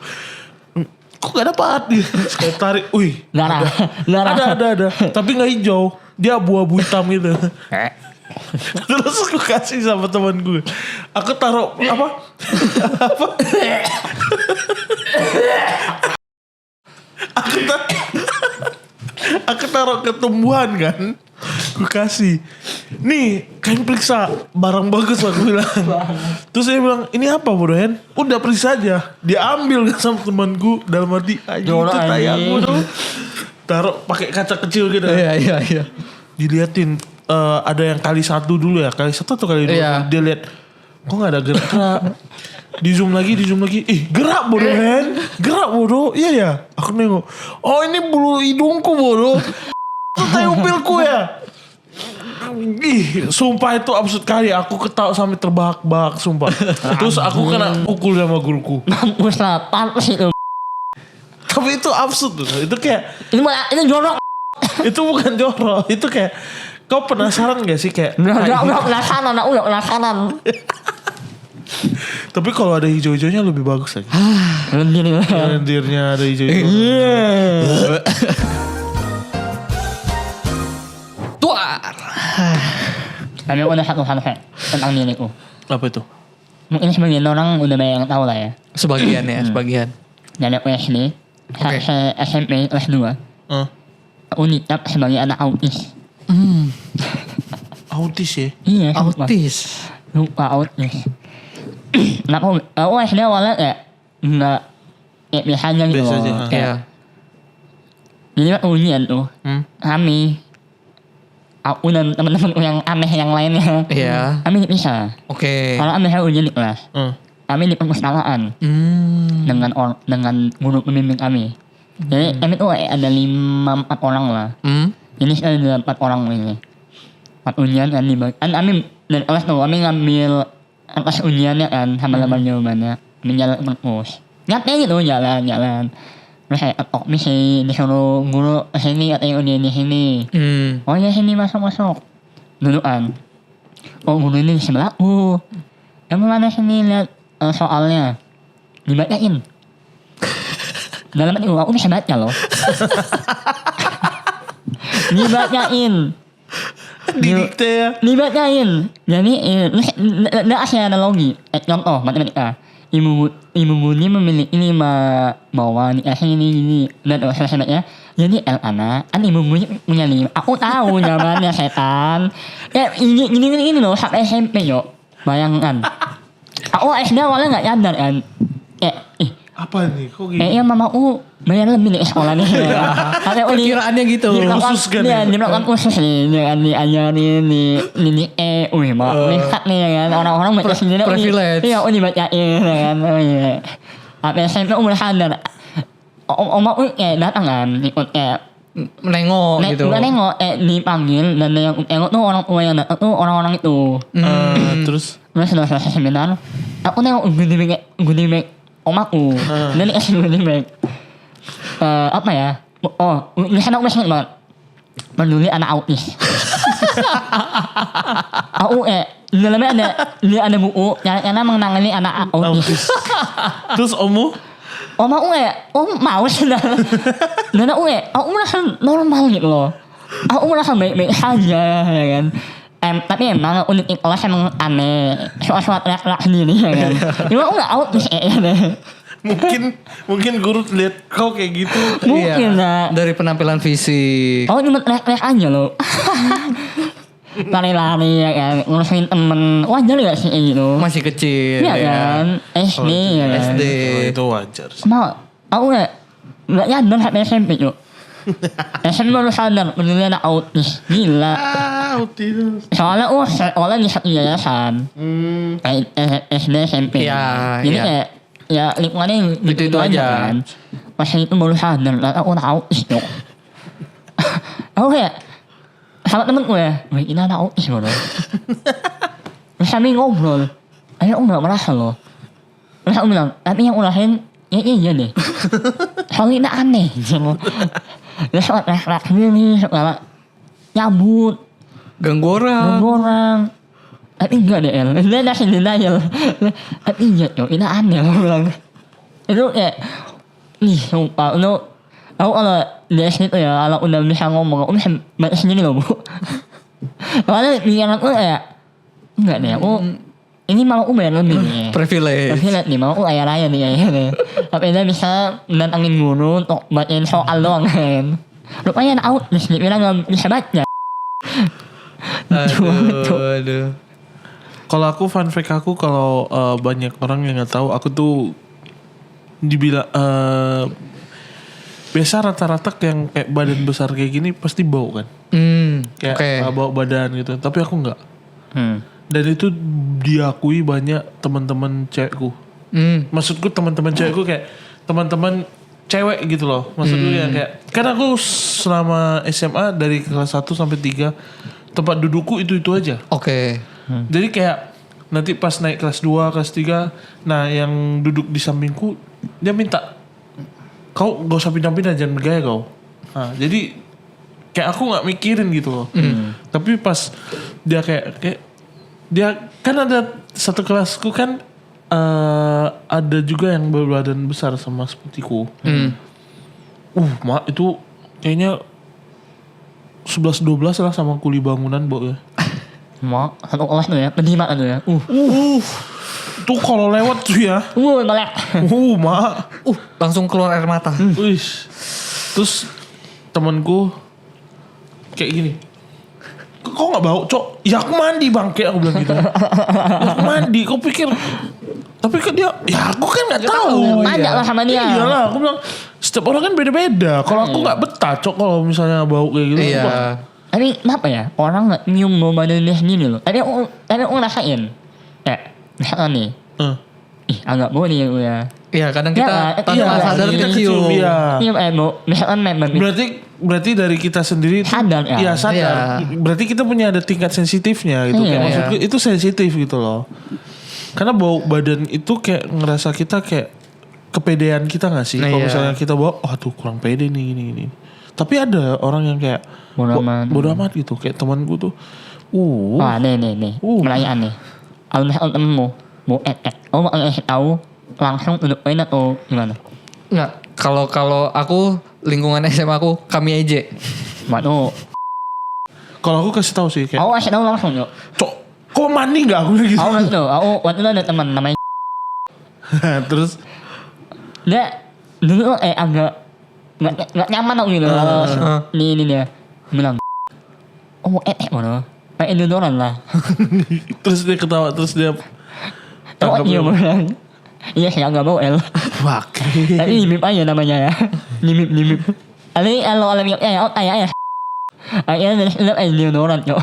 S3: Kok gak dapat dia? Sekali tarik, wih. Ada. Tapi gak hijau. Dia abu-abu hitam gitu. Terus aku kasih sama teman gue. Aku taruh apa? Aku taruh ke tumbuhan kan. Gue kasih. Nih, kalian periksa barang bagus lah gue bilang. Terus dia bilang, ini apa bro Hen? Udah periksa aja. Dia ambil kan sama temanku dalam arti itu tayangmu tuh. Taruh pakai kaca kecil gitu.
S1: Iya.
S3: Diliatin ada yang kali 1 dulu ya. Kali 1 atau kali 2.
S1: Iya.
S3: Dia lihat kok gak ada gerak. Di zoom lagi. Gerak bodoh Hen. Gerak bodoh. Iya ya. Aku nengok. Oh ini bulu hidungku bodoh. Itu tayupilku ya. Sumpah itu absurd kali. Aku ketawa sampai terbahak-bahak sumpah. Terus aku kena pukul sama guruku.
S2: Mampus lah, pantas itu.
S3: Tapi itu absurd tuh. Itu kayak
S2: ini jorok.
S3: itu bukan jorok. Itu kayak kau penasaran gak sih kayak
S2: Udah penasaran.
S3: Tapi kalau ada hijau-hijaunya lebih bagus lagi. Lendirnya ada hijau-hijau.
S2: Kami udah satu hal tentang diriku.
S3: Apa itu?
S2: Mungkin sebagian orang udah banyak yang tahu lah ya.
S1: Sebagian.
S2: Dari aku SD, SMP kelas 2. Aku dicap sebagai anak autis.
S3: Autis ya?
S2: Iya.
S1: Autis.
S2: Lupa autis. Nah aku SD awalnya kayak nggak biasa aja gitu.
S3: Biasa aja.
S1: Iya.
S2: Jadi kan ujian tuh. Kami aku dan teman-temanku yang aneh yang lainnya.
S1: Iya.
S2: Kami bisa.
S1: Oke.
S2: Kalau kami ujian di kelas. Kami di perpustakaan. Dengan guru pembimbing kami. Jadi kami tuh ada 5-4 orang lah. Ini ada 4 orang ini. 4 ujian kan dibagi. Kami dari kelas tuh kami ngambil atas ujiannya kan sama lembar jawabannya. Kami jalan terus. Nyatanya gitu jalan. Terus kayak bisa disuruh guru kesini katanya ujian di sini. Oh ya sini masuk. Dudukan. Oh guru ini sebelah aku. Yang mana sini lihat soalnya dibacain. Dalam hati aku bisa baca loh. Dibacain.
S3: Didikte ya.
S2: Dibacain. Jadi nggak kasih analogi. Contoh matematika. Ibu Buni memiliki 5 bawah dikasih ini dan hebatnya. Jadi anak kan ibu Buni punya 5. Aku tahu zamannya setan. Ya ini loh sampai SMP yuk. Bayangkan. Aku SD awalnya nggak nyadar kan.
S3: Apa nih? Kok gini?
S2: Yang mamaku bayar lebih di sekolah nih.
S1: Perkiraannya gitu.
S3: Khusus kan ya?
S2: Dia melakukan khusus nih. Dengan diajarin ini mak. Lihat nih ya kan. Orang-orang baca sendiri.
S1: Privilege.
S2: Iya, dibacain ya kan. Oh iya. Sampai SMP umur sadar. Omak datang kan. Ikut
S1: Nengok gitu.
S2: Bukan nengok. Dipanggil. Dan yang nengok tuh orang tua yang datang tuh orang-orang itu.
S3: Terus?
S2: Terus sudah selesai seminar. Aku nengok gede bag omaku. Dan dikasih gede bag. Apa ya? Misalnya aku masih banget. Peduli anak autis. Aku di dalamnya ada buku karena menangani anak autis.
S3: Terus omu?
S2: Oma aku mau sudah. Dan aku merasa normal gitu loh. Aku merasa baik-baik saja ya kan. Tapi emang unik kelas emang aneh. Soal-soal teriak-teriak sendiri ya kan. Cuma aku gak autis deh.
S3: Mungkin guru lihat kau kayak gitu.
S2: Mungkin lah.
S1: Dari penampilan fisik.
S2: Oh cuma teriak-teriak aja loh. Lari-lari ya kan. Ngurusin temen. Wajar gak sih gitu.
S1: Masih kecil.
S2: Iya kan. SD ya kan.
S1: SD.
S3: Itu wajar sih.
S2: Aku gak nyadar sampai SMP yuk. SMP baru sadar peduli anak autis. Gila.
S3: Autis.
S2: Soalnya sekolah di satu yayasan. SD SMP.
S1: Iya,
S2: Jadi
S1: iya.
S2: kayak ya lingkungannya
S1: Itu aja.
S2: kan. Pas itu baru sadar aku anak autis yuk. Aku kayak sama temenku ya. Wih ini anak autis loh. Terus kami ngobrol. Ayo aku gak merasa loh. Terus aku bilang tapi yang ulahin iya deh. Soalnya aneh gitu. Terus rak sendiri segala nyabut
S1: Ganggu orang.
S2: tapi enggak deh El. Dia ngasih denial. Tapi iya yuk ini aneh aku bilang. Itu kayak sumpah lu aku kalau di SD tuh ya kalau udah bisa ngomong aku bisa baca sendiri loh bu. Soalnya pikiran aku kayak enggak deh aku ini mau aku bayar lebih nih.
S1: Privilege.
S2: Nih mau aku raya nih kayaknya. Tapi dia bisa mendatangin guru untuk bacain soal doang kan. Rupanya anak autis nih bilang gak bisa baca.
S1: Aduh.
S3: Kalau aku fun fact aku kalau banyak orang yang nggak tahu aku tuh dibilang biasa rata-rata yang kayak badan besar kayak gini pasti bau kan. Kayak bau badan gitu. Tapi aku nggak. Dan itu diakui banyak teman-teman cewekku. Maksudku teman-teman cewekku kayak teman-teman cewek gitu loh. Maksudku yang kayak kan aku selama SMA dari kelas 1 sampai 3 tempat dudukku itu aja.
S1: Oke.
S3: Jadi kayak nanti pas naik kelas 2, kelas 3, nah yang duduk di sampingku dia minta kau gak usah pindah-pindah jangan bergaya kau. Nah, jadi kayak aku nggak mikirin gitu loh. Tapi pas dia kayak dia kan ada satu kelasku kan ada juga yang berbadan besar sama sepertiku. Mak itu kayaknya 11-12 lah sama kuli bangunan ya.
S2: Mak satu kelas tuh ya pendidikan tuh ya.
S3: Tuh kalau lewat tuh ya.
S2: Melek.
S3: Mak.
S1: Langsung keluar air mata.
S3: Wih. Terus temanku kayak gini. Kok gak bau cok? Ya aku mandi bangke aku bilang gitu. Ya, aku mandi. Kau pikir. Tapi kan dia. Ya aku kan gak tahu.
S2: Tanya lah sama dia.
S3: Iyalah aku bilang. Setiap orang kan beda-beda. Kalau aku gak betah cok. Kalau misalnya bau kayak gitu.
S1: Iya.
S2: Tapi kenapa ya orang gak nyium bau badan dia sendiri loh. Tapi aku ngerasain. Misalkan nih. Agak bau nih ya.
S1: Iya kadang kita tanpa sadar kita
S3: kecium.
S1: cium.
S2: Misalkan
S3: Berarti dari kita sendiri
S2: sadar ya.
S3: Iya sadar.
S1: Iya.
S3: Berarti kita punya ada tingkat sensitifnya gitu. Kayak maksudku itu sensitif gitu loh. Karena bau badan itu kayak ngerasa kita kayak kepedean kita gak sih? Kalau misalnya kita bawa, tuh kurang pede nih ini. Tapi ada orang yang kayak bodo amat gitu. Kayak temanku tuh
S2: Wah, nih. Pertanyaan nih. Kalau misalkan temenmu mau kamu bakal ngasih tahu langsung to the point atau gimana?
S1: Enggak. Kalau aku lingkungan SMA aku kami aja.
S2: Waduh,
S3: Kalau aku kasih tahu sih kayak,
S2: aku kasih tahu langsung yuk.
S3: Cok, kok mandi nggak aku gitu.
S2: Aku nggak tahu, waktu itu ada teman namanya
S3: Terus
S2: dia dulu agak nggak nyaman aku gitu. Ini dia bilang, mana? Kayak Indodoran lah.
S3: terus dia ketawa, terus dia
S2: Oh iya bilang, iya saya nggak mau El.
S3: Pakai.
S2: Tapi Nimip aja namanya ya. Nimip. Kalau alamnya ya. Akhirnya dari Indodoran yuk.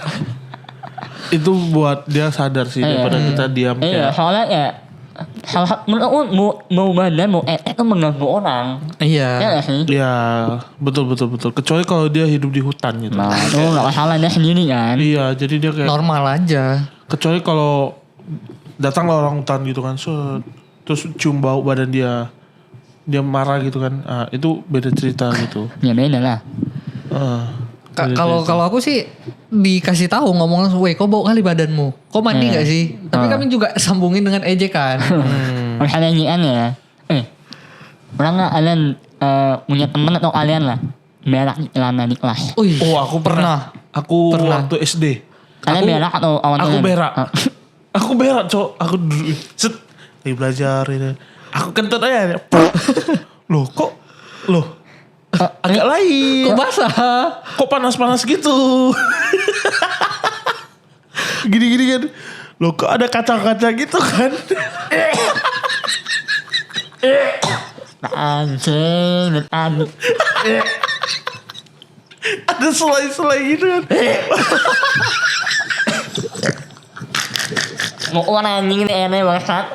S3: Itu buat dia sadar sih daripada kita diam
S2: Iya,
S3: kayak.
S2: soalnya ya hal mau badan mau itu mengganggu orang.
S1: Iya.
S2: Ya nggak sih?
S3: Iya, betul. Kecuali kalau dia hidup di hutan gitu.
S2: Nah itu nggak masalah dia sendiri kan.
S3: Iya, jadi dia kayak
S1: Normal aja.
S3: kecuali kalau datanglah orang hutan gitu kan, terus cium bau badan dia marah gitu kan, itu beda cerita gitu.
S2: Ya beda lah.
S1: Kalau aku sih dikasih tahu ngomong langsung, "Weh, kok bau kali badanmu? Kok mandi nggak sih?" Tapi kami juga sambungin dengan ejekan.
S2: Misalnya nyian ya. Pernah nggak kalian punya teman atau kalian lah berak di celana di kelas?
S1: Oh, aku pernah.
S3: Aku
S1: Pernah.
S3: waktu SD.
S2: Kalian berak atau awan
S3: Aku
S2: kalian?
S3: berak. Aku berak, Cok. Aku duduk, set, lagi belajar ini. Aku kentut aja. Loh, kok? Loh, agak lain.
S1: Kok basah?
S3: Kok panas-panas gitu? Gini-gini kan. Loh, kok ada kaca-kaca gitu kan?
S2: Anjing, aduh.
S3: Ada selai-selai gitu kan.
S2: Mau orang anjing ini aneh bangsat.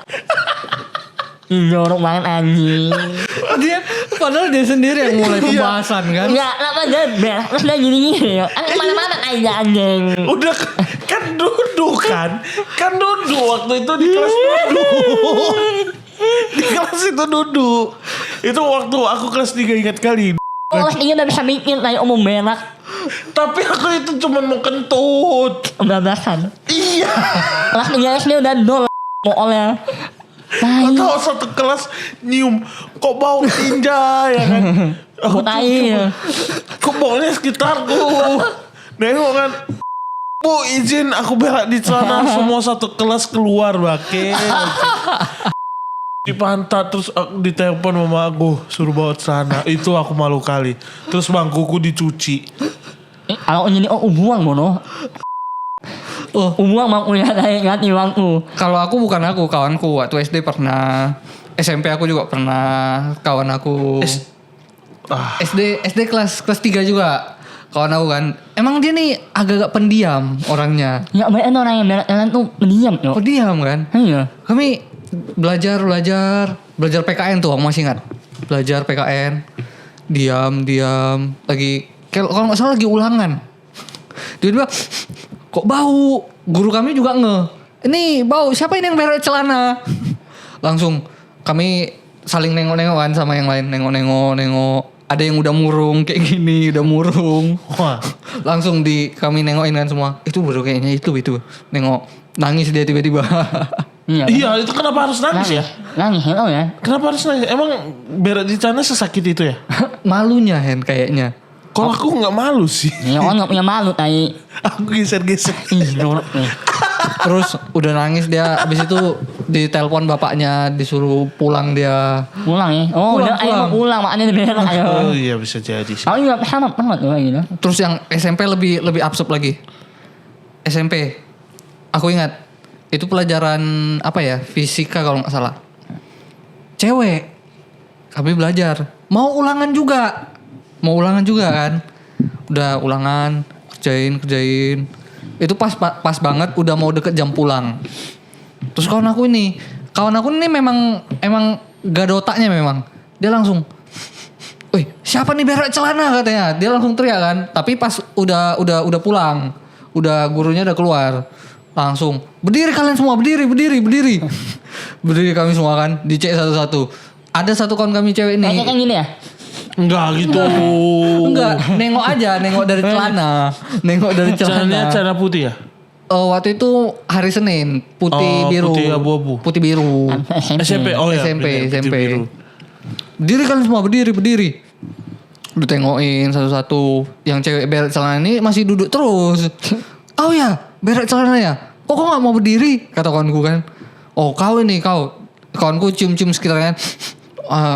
S2: Jorok banget anjing.
S1: Padahal dia sendiri yang mulai pembahasan kan.
S2: Enggak, lama aja berak terus dia gini-gini. Kemana-mana aja anjing.
S3: Udah kan duduk kan. Kan duduk waktu itu di kelas duduk. Di kelas itu duduk. Itu waktu aku kelas 3 ingat kali.
S2: Kelas ini udah bisa mikir kayak umum berak.
S3: Tapi aku itu cuma mau kentut.
S2: Bablasan.
S3: Iya.
S2: Kelas 3 SD udah dol oleh.
S3: Gak tau satu kelas nyium. Kok bau tinja ya kan. Aku
S2: Tai.
S3: kok baunya sekitarku. Nengok kan. Bu izin aku berak di celana. Semua satu kelas keluar bake. Di pantat terus aku ditelepon mama aku suruh bawa celana. Itu aku malu kali. Terus bangkuku dicuci.
S2: Kalau ini buang mono. Buang bangku ya kayak ganti bangku.
S1: Kalau aku bukan aku, kawanku waktu SD pernah. SMP aku juga pernah. Kawan aku SD kelas 3 juga. Kawan aku kan. Emang dia nih agak-agak pendiam orangnya.
S2: Ya banyak orang yang berak jalan tuh mendiam yo.
S1: Pendiam kan.
S2: Iya.
S1: Kami belajar PKN tuh, aku masih ingat. Belajar PKN. Diam. Lagi kalau nggak salah lagi ulangan. Tiba-tiba kok bau. Guru kami juga ini bau, siapa ini yang berak celana? Langsung kami saling nengok-nengok kan sama yang lain. Nengok. Ada yang udah murung kayak gini, udah murung.
S3: Wah.
S1: Langsung kami nengokin kan semua. Itu baru kayaknya itu. Nengok, nangis dia tiba-tiba.
S3: Iya, itu kenapa harus nangis ya?
S2: Nangis ya.
S3: Kenapa harus nangis? Emang berak di celana sesakit itu ya?
S1: Malunya Hen kayaknya.
S3: Kalau aku nggak malu sih.
S2: Ya orang nggak punya malu tai.
S3: Aku geser-geser.
S2: Ih jorok nih.
S1: Terus udah nangis dia, abis itu ditelepon bapaknya disuruh pulang dia.
S2: Pulang ya. Oh
S1: Pulang,
S2: udah ayo pulang makanya berak ayo.
S3: Oh iya bisa jadi sih.
S2: Aku juga sangat banget tuh kayak gitu.
S1: Terus yang SMP lebih absurd lagi. SMP, aku ingat itu pelajaran apa ya, fisika kalau nggak salah. Cewek, kami belajar. Mau ulangan juga kan. Udah ulangan, kerjain. Itu pas banget udah mau deket jam pulang. Terus kawan aku ini memang gak ada otaknya memang. Dia langsung, "Wih, siapa nih berak celana?" katanya. Dia langsung teriak kan. Tapi pas udah pulang, gurunya udah keluar. Langsung, "Berdiri kalian semua, berdiri." Berdiri kami semua kan, dicek satu-satu. Ada satu kawan kami cewek ini.
S2: Kayak gini ya.
S3: Enggak gitu.
S1: Enggak, nengok dari celana.
S3: Celananya celana putih ya?
S1: waktu itu hari Senin, putih biru.
S3: Putih abu-abu.
S1: Putih biru.
S3: SMP. Oh ya.
S1: SMP.
S3: Putih biru.
S1: Berdiri kan semua, berdiri. Ditengokin satu-satu. Yang cewek beret celana ini masih duduk terus. Oh ya, beret celana ya. Kok gak mau berdiri? Kata kawanku kan. Oh kau ini kau. Kawanku cium-cium sekitarnya.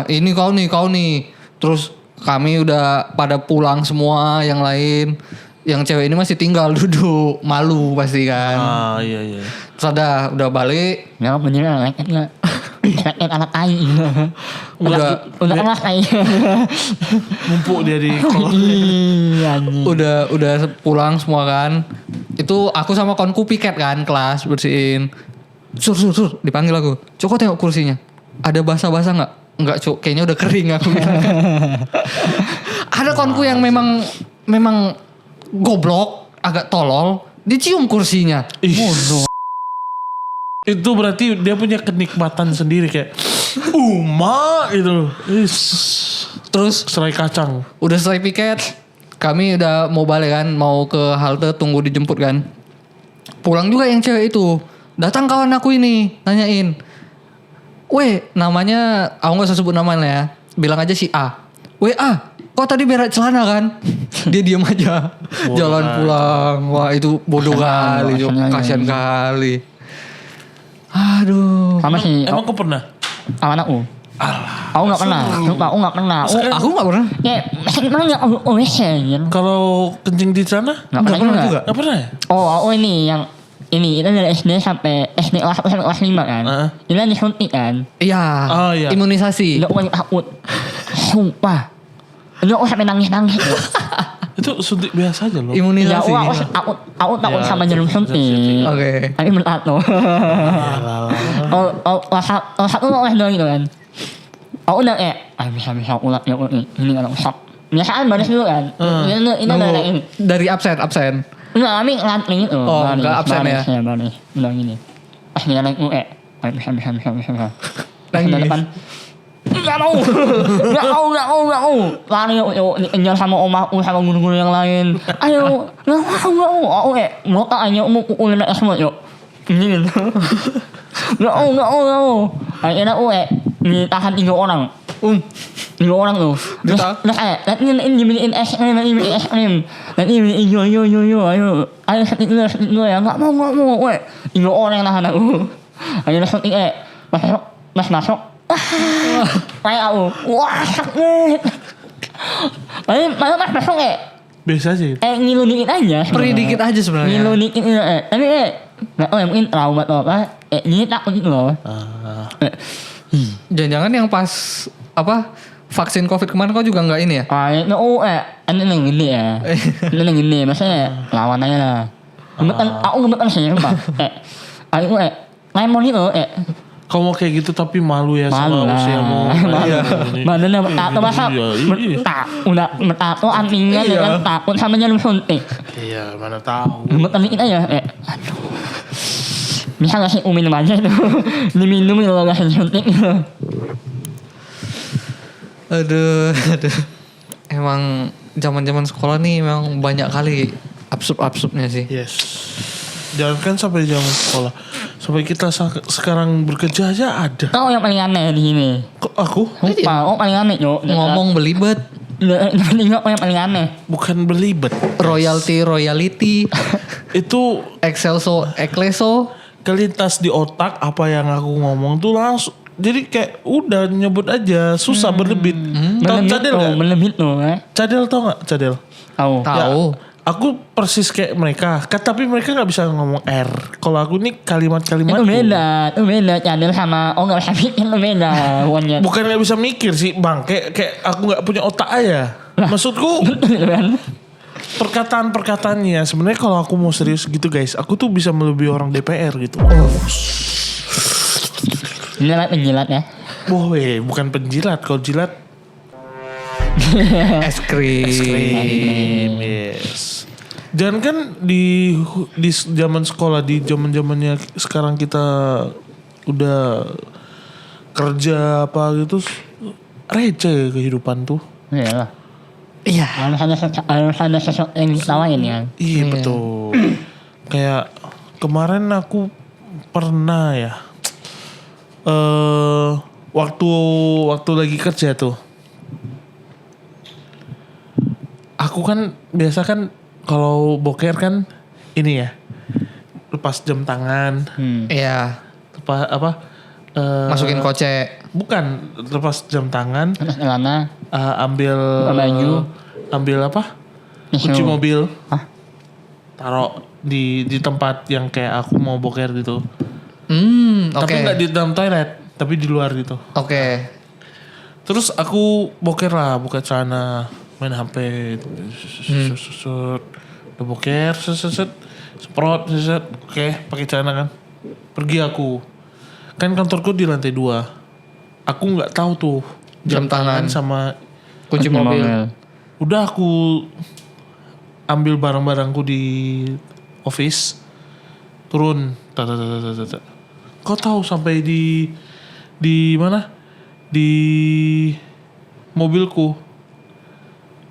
S1: Ini kau nih. Terus kami udah pada pulang semua yang lain. Yang cewek ini masih tinggal duduk. Malu pasti kan.
S3: Iya.
S1: Terus udah balik.
S2: Nggak bener leket nggak? Leket anak tai.
S1: Udah
S2: anak tai.
S3: Mumpuk dia di kolong.
S2: Iya.
S1: Udah pulang semua kan. Itu aku sama kawanku piket kan kelas bersihin. Sur dipanggil aku. Coba tengok kursinya. Ada basah-basah nggak? Enggak cuk, kayaknya udah kering aku bilang. Ada kawanku yang memang goblok, agak tolol, dicium kursinya.
S3: Bodoh. Itu berarti dia punya kenikmatan sendiri kayak gitu.
S1: Terus
S3: Serai kacang.
S1: udah selesai piket, kami udah mau balik kan, mau ke halte tunggu dijemput kan. Pulang juga yang cewek itu. Datang kawan aku ini, nanyain. Weh, namanya, aku gak usah sebut namanya ya. Bilang aja si A. Weh A, kok tadi berak celana kan? Dia diam aja. Jalan pulang. Wah itu bodoh kali. Kasian kali. Aduh.
S2: Sama sih.
S3: Emang kau pernah?
S2: Sama anakku. Aku nggak pernah. Sumpah aku nggak pernah.
S1: Aku gak pernah.
S2: Ya, emang nggak ya.
S3: Kalau kencing di sana?
S2: Nggak pernah juga.
S3: Gak pernah ya?
S2: Oh, aku ini yang ini itu dari SD sampai SD kelas 1 sampai kelas 5 kan. Ini kan disuntik kan.
S1: Iya.
S3: Oh, iya.
S1: Imunisasi.
S2: Nggak takut. Sumpah. Nggak aku sampai nangis.
S3: Itu suntik biasa aja loh.
S2: Ya,
S1: Imunisasi.
S2: aku takut
S3: Ya,
S2: sama jarum suntik.
S1: Oke.
S2: Tapi menurut tuh. Kelas 1 kelas 2 gitu kan. Aku udah kayak, bisa aku lihat ini kan aku shock. Biasaan baris dulu kan. Ini ada ini.
S1: Dari absen.
S2: Enggak, kami ngantri gitu.
S1: Oh, enggak absen ya?
S2: Ya, baris. Bilang gini. Dia naik bisa.
S1: Nangis.
S2: Depan. Enggak mau. Lari yuk, ngejar sama omaku sama guru-guru yang lain. Ayo, enggak mau. Aku mau tak aja mau pukulin mereka semua yuk. Ini gitu. Enggak mau. Akhirnya aku ditahan 3 orang. 3 orang tuh. Nanti dibeliin es krim. Nanti beliin yo. Ayo sakit dulu ya. Enggak mau. 3 orang yang nahan aku. Akhirnya sakit masuk. Kayak aku. Wah sakit. Padahal masuk
S3: Biasa aja.
S2: ngilu dikit aja.
S1: Perih dikit aja sebenarnya.
S2: Ngilu dikit tapi nggak tahu ya mungkin trauma atau apa. Ini takut gitu loh.
S1: Jangan-jangan yang pas vaksin COVID kemarin kau juga nggak ini ya?
S2: Ini yang gini ya. Ini yang gini, maksudnya lawan aja lah. Aku gemetan sih, Pak. Aku lemon itu
S3: Kau mau kayak gitu tapi malu ya
S2: malu
S3: sama
S2: lah.
S3: usiamu.
S2: Mana tato masa udah tato antingnya dengan takut sama jarum suntik.
S3: Iya, mana tahu.
S2: Gemetan dikit aja. Aduh. Bisa nggak sih minum aja itu? Diminum kalau nggak suntik.
S1: Aduh. Emang zaman sekolah nih memang banyak kali absurd-absurdnya sih.
S3: Yes. Jangan kan sampai zaman sekolah. Sampai kita sekarang bekerja aja ada.
S2: Kau yang paling aneh di sini.
S3: Kok aku?
S2: Lupa, kau paling aneh yuk.
S1: Ngomong belibet,
S2: Nggak yang paling aneh.
S3: Bukan belibet.
S1: royalty,
S3: Itu
S1: excelso, ekleso.
S3: kelintas di otak apa yang aku ngomong tuh langsung. Jadi kayak udah nyebut aja. Susah berlebit. Tahu cadel gak?
S2: Berlebit tuh.
S3: Cadel tau gak? Cadel.
S2: Tahu.
S1: Tahu.
S3: Aku persis kayak mereka. Tapi mereka gak bisa ngomong R. Kalau aku nih kalimat-kalimat.
S2: Itu beda. Cadel sama nggak bisa pikir itu beda.
S3: Bukan gak bisa mikir sih bang. Kayak aku gak punya otak aja. Maksudku perkataan-perkataannya. Sebenarnya kalau aku mau serius gitu guys. Aku tuh bisa melebihi orang DPR gitu.
S2: Penjilat ya.
S3: Bukan penjilat. Kalau jilat.
S1: Es krim.
S3: Yes. Jangan kan di zaman sekolah, di zaman-zamannya sekarang kita udah kerja apa gitu, receh kehidupan tuh.
S2: Iyalah.
S1: Iya.
S2: Harus ada sesuatu yang ditawain ya.
S3: Iya betul. Kayak Kemarin aku pernah ya. Waktu lagi kerja tuh. Aku kan biasa kan kalau boker kan ini ya. Lepas jam tangan.
S1: Iya.
S3: Lepas apa?
S1: Masukin koce.
S3: Bukan lepas jam tangan.
S2: Celana.
S3: Ambil
S2: Baju.
S3: ambil apa? Kunci mobil.
S2: Hah?
S3: Taruh di tempat yang kayak aku mau boker gitu.
S1: Oke.
S3: Tapi nggak di dalam toilet, tapi di luar gitu.
S1: Oke.
S3: Terus aku boker lah, buka celana, main HP, udah boker, sprot, oke, pakai celana kan. Pergi aku, kan kantorku di lantai 2. Aku nggak tahu tuh
S1: Jam tangan.
S3: sama
S1: Kunci mobil.
S3: udah aku ambil barang-barangku di office, turun, kau tahu sampai di mana? Di mobilku.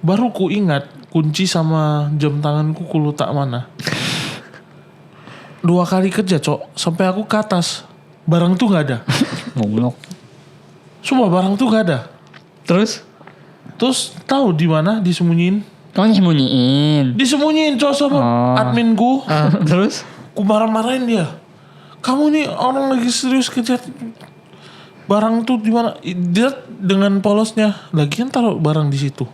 S3: Baru ku ingat kunci sama jam tanganku ku letak mana. 2 kali kerja, Cok, sampai aku ke atas. Barang tuh nggak ada.
S2: Goblok.
S3: Sumpah barang tuh nggak ada. Terus tahu di mana disembunyiin?
S2: Kamu sembunyiin.
S3: Disembunyiin, Cok, sama adminku.
S1: Terus?
S3: Ku marah-marahin dia. Kamu nih orang lagi serius kerja. Barang tuh di mana? Dia dengan polosnya. Lagian taruh barang di situ.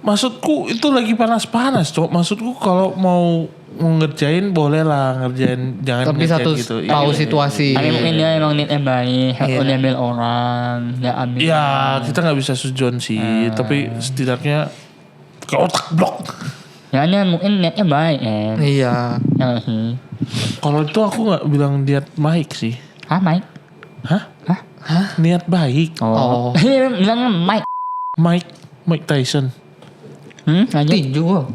S3: Maksudku itu lagi panas-panas, Cok. Maksudku kalau mau ngerjain boleh lah ngerjain, jangan
S1: Tapi
S3: ngerjain
S1: satu
S3: gitu.
S1: tahu situasi.
S2: Tapi mungkin dia emang niatnya baik. Aku diambil orang. Dia ambil.
S3: Ya kita nggak bisa sujon sih. Tapi setidaknya ke otak blok.
S2: Ya dia mungkin niatnya baik ya.
S1: Iya.
S2: Ya nggak sih.
S3: Kalau itu aku nggak bilang niat baik sih.
S2: Hah Mike?
S3: Hah? Niat baik.
S1: Oh.
S2: Dia bilangnya Mike.
S3: Mike Tyson.
S2: Lanjut.
S1: Tinju gua.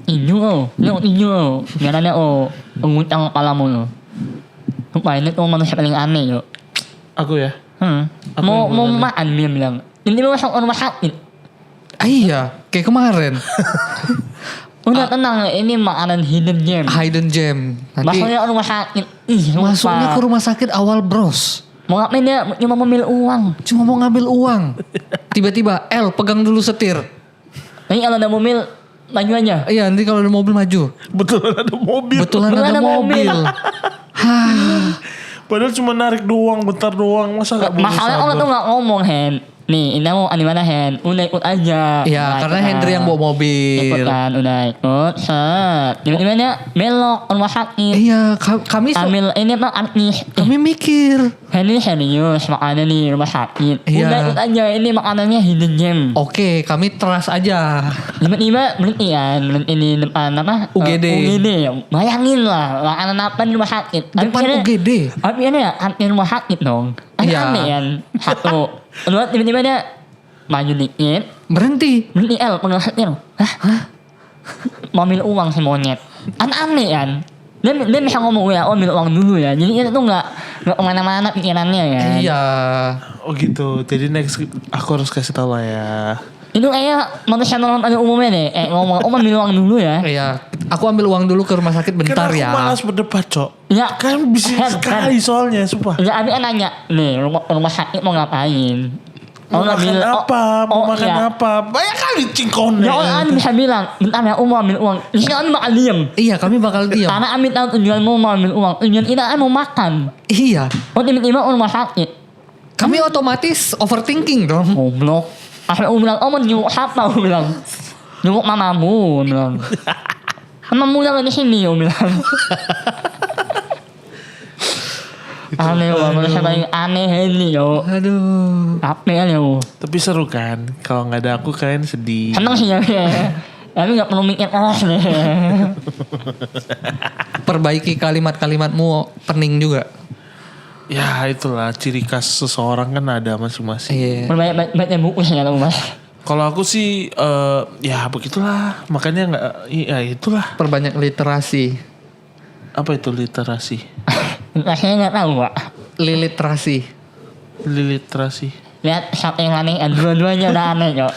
S2: Tinju oh. Lu tinju oh. Biarannya oh. Mengguncang kepalamu lo. Supaya ini tuh manusia paling aneh yo.
S3: Aku ya. Apa
S2: Mau
S3: yang
S2: makan dia bilang. Ini mau masuk rumah sakit.
S1: Iya, kayak kemarin.
S2: Udah tenang, ini makanan hidden gem.
S1: Hidden gem. Nanti
S2: Masuknya rumah sakit. Ih,
S1: masuknya ke rumah sakit awal bros.
S2: Mau ngapain dia? Cuma memil uang.
S1: Cuma mau ngambil uang. Tiba-tiba L pegang dulu setir.
S2: Ini kalau ada mobil, maju aja.
S1: Iya, nanti kalau ada mobil maju.
S3: Betulan ada mobil.
S1: Betulan
S2: Betulan
S1: ada
S2: ada mobil.
S1: mobil. Hah.
S3: Padahal cuma narik doang, bentar doang. Masa gak boleh
S2: Masalahnya orang tuh gak ngomong, Hen. Nih, ini mau di mana, Hen? Udah ikut aja.
S1: Iya,
S2: Udah
S1: karena
S2: ikut
S1: Hendry
S2: kan.
S1: yang bawa
S2: Ikut
S1: mobil.
S2: kan, udah ikut. Set. Tiba-tiba dia belok ke rumah sakit.
S1: Iya, kami
S2: Ambil ini apa? Artis.
S1: kami mikir.
S2: Ini serius makannya di rumah sakit.
S1: Iya.
S2: Udah ikut aja. Ini makanannya hidden gem.
S1: Oke, kami trust aja.
S2: Tiba-tiba berhenti kan. Berhenti di depan apa?
S1: UGD.
S2: UGD. Bayangin lah. Makanan apa di rumah sakit.
S1: Depan UGD.
S2: Tapi ini ya di rumah sakit dong.
S1: Iya.
S2: Aneh kan. Satu. Kedua tiba-tiba dia maju dikit.
S1: Berhenti.
S2: Berhenti L. Pegang setir. Hah? Mau ambil uang si monyet. Aneh kan. Dia bisa ngomong ya, oh ambil uang dulu ya. Jadi itu tuh gak kemana-mana pikirannya ya.
S1: Iya.
S3: Oh gitu. Jadi next aku harus kasih tahu lah ya.
S2: Itu kayak manusia normal pada umumnya deh. Ngomong, oh ambil uang dulu ya.
S1: Iya. Aku ambil uang dulu ke rumah sakit bentar
S3: Karena
S1: ya.
S3: aku malas berdebat, Cok.
S2: Ya.
S3: Kan bisa sekali soalnya, sumpah.
S2: Ya Abi kan nanya, nih rumah sakit mau ngapain?
S3: Mau makan apa? Mau makan
S2: iya.
S3: apa? Banyak kali cingkonnya.
S2: Ya orang bisa bilang, bentar ya, mau ambil uang. Di sini kan bakal diem.
S1: Iya, kami bakal diam.
S2: Karena Ami tahu tujuanmu mau ambil uang. Tujuan kita kan mau makan.
S1: Iya.
S2: Oh tiba-tiba rumah sakit.
S1: Kami otomatis overthinking dong.
S2: Goblok. Akhirnya aku bilang, oh mau jenguk siapa? Aku bilang, jenguk mamamu. Aku bilang. Mamamu yang di sini. Aku bilang. Aneh banget, saya paling aneh ini yo.
S1: Aduh.
S2: Apa ya yo?
S3: Tapi seru kan? Kalau nggak ada aku kalian sedih.
S2: Seneng sih ya. Tapi gak perlu mikir keras deh.
S1: Perbaiki kalimat-kalimatmu pening juga.
S3: Ya itulah ciri khas seseorang kan ada masing-masing.
S1: Iya.
S2: Baca buku sih kalau mas.
S3: Kalau aku sih ya begitulah. Makanya nggak, ya itulah.
S1: Perbanyak literasi.
S3: Apa itu literasi?
S2: Rasanya gak tahu pak.
S1: Literasi.
S3: Literasi.
S2: Lihat siapa yang aneh, dua-duanya udah aneh yo.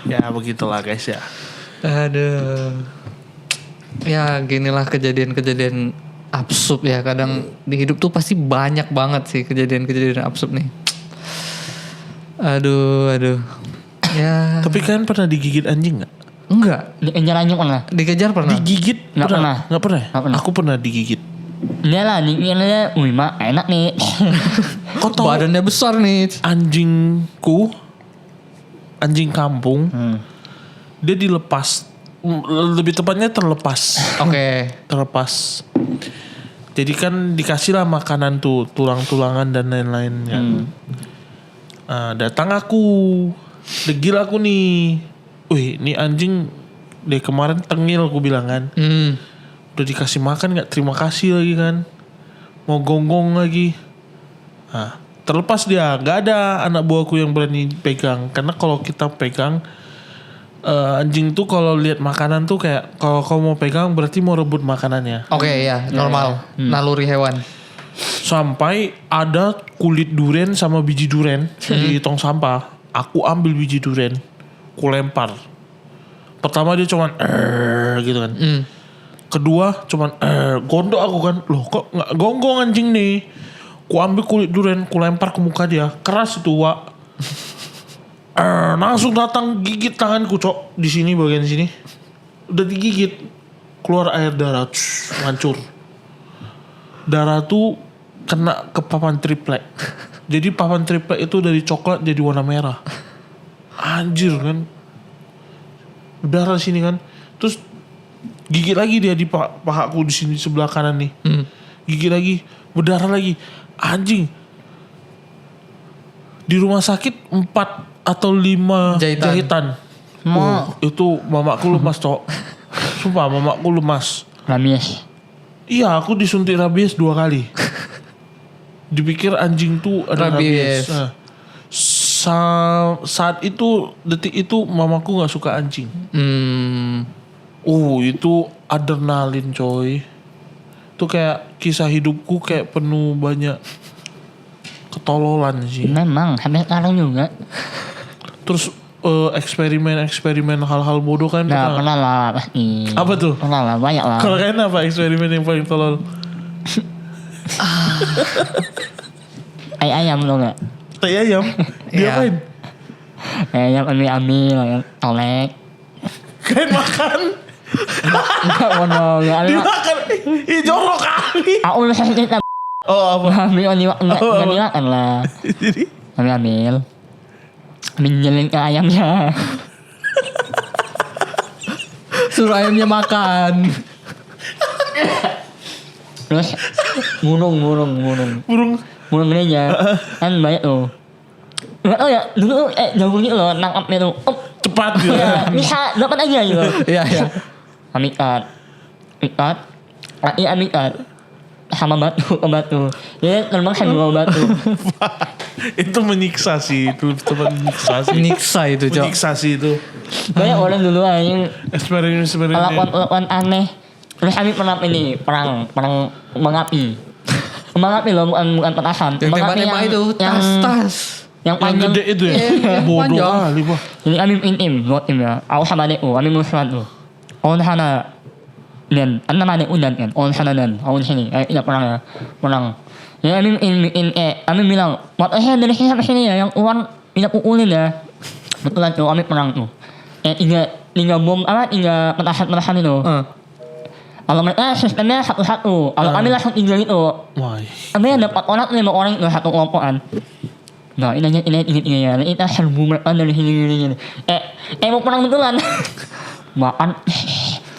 S3: Ya begitulah guys ya.
S1: Aduh. Ya ginilah kejadian-kejadian absurd ya. Kadang di hidup tuh pasti banyak banget sih kejadian-kejadian absurd nih. Aduh. Ya.
S3: Tapi kalian pernah digigit anjing gak?
S1: Enggak.
S2: Dikejar anjing pernah.
S1: Dikejar pernah?
S3: Digigit?
S2: Nggak pernah.
S3: Gak pernah?
S2: Nggak pernah.
S3: Aku pernah digigit.
S2: Dia lah niknya, wih mak enak nih.
S3: Kau tahu
S1: Badannya besar nih.
S3: anjingku, anjing kampung, dia dilepas. Lebih tepatnya terlepas.
S1: Oke.
S3: Terlepas. Jadi kan dikasih lah makanan tuh, tulang-tulangan dan lain-lain kan. Datang aku, degil aku nih. Wih, ini anjing dari kemarin tengil aku bilang kan. Udah dikasih makan gak terima kasih lagi kan. Mau gonggong lagi. Nah, terlepas dia. Gak ada anak buahku yang berani pegang. Karena kalau kita pegang, anjing tuh kalau lihat makanan tuh kayak kalau kau mau pegang berarti mau rebut makanannya.
S1: Oke ya, normal. Naluri hewan.
S3: Sampai ada kulit duren sama biji duren di tong sampah. Aku ambil biji duren, ku lempar. Pertama dia cuman gitu kan. Kedua cuman gondok aku kan. Loh kok gak gonggong anjing nih. Ku ambil kulit durian, ku lempar ke muka dia. Keras itu Wak. Langsung datang gigit tanganku cok. Di sini bagian sini. Udah digigit. Keluar air darah. Hancur. Darah tuh kena ke papan triplek. Jadi papan triplek itu dari coklat jadi warna merah. Anjir kan. Darah sini kan. Terus gigit lagi dia di pahaku di sini sebelah kanan nih. Gigit lagi, berdarah lagi. Anjing. Di rumah sakit 4 atau 5 jahitan. Itu mamaku lemas, Cok. Sumpah mamaku lemas.
S2: Ramies.
S3: Iya, aku disuntik rabies 2 kali. Dipikir anjing tuh ada rabies. Nah, saat itu, detik itu mamaku gak suka anjing. Itu adrenalin coy. Itu kayak kisah hidupku kayak penuh banyak ketololan sih.
S2: Memang, sampai sekarang juga.
S3: Terus eksperimen hal-hal bodoh kan
S2: Nah, pernah lah pasti.
S3: Apa tuh?
S2: Pernah lah, banyak lah.
S3: Kalau kalian apa eksperimen yang paling tolol?
S2: Ayam lo gak?
S3: Tai ayam? Diapain?
S2: Ayam ambil, tolek.
S3: Kalian makan?
S2: Enggak mau enggak ada.
S3: Dimakan? Ih jorok kali.
S2: Aku udah cerita.
S3: Oh apa?
S2: Ambil enggak dimakan lah.
S3: Jadi?
S2: Ambil. Minjelin ke ayamnya.
S1: Suruh ayamnya makan.
S2: Terus burung
S3: Burung
S2: gedenya kan banyak tuh. Enggak tahu ya dulu jago gitu loh nangkapnya tuh.
S3: cepat gitu.
S2: Ya, bisa dapat aja gitu.
S1: Iya.
S2: Amikat. Amikat. Sama batu. Jadi terbang sambil batu.
S3: Itu menyiksa sih. Itu tempat menyiksa sih.
S1: Nyiksa itu, Cok.
S3: Menyiksa sih itu.
S2: Banyak orang dulu yang
S3: Eksperimen.
S2: lakukan aneh. Terus kami pernah ini perang mengapi. Mengapi loh bukan petasan.
S1: Yang tembak-tembak itu tas.
S2: Yang
S3: Yang
S2: panjang.
S3: gede itu ya?
S1: Iya,
S3: Bodoh
S1: panjang.
S3: kali Pak.
S2: Jadi kami buat tim ya. Aku sama adekku, kami musuhan tuh. On sana dan nama adekku dan kan. On sana dan on sini. Iya perang. Jadi kami bilang, buat dari sini sampai sini ya. Yang uang tidak pukulin ya. Betulan tuh kami perang tuh. Tiga bom tiga petasan itu. Kalau mereka sistemnya satu-satu. Kalau kami langsung 3 gitu.
S3: Wah.
S2: Kami ada 4 orang 5 orang itu satu kelompokan. Nah ini ya. Kita serbu mereka dari sini. Mau perang betulan. Makan.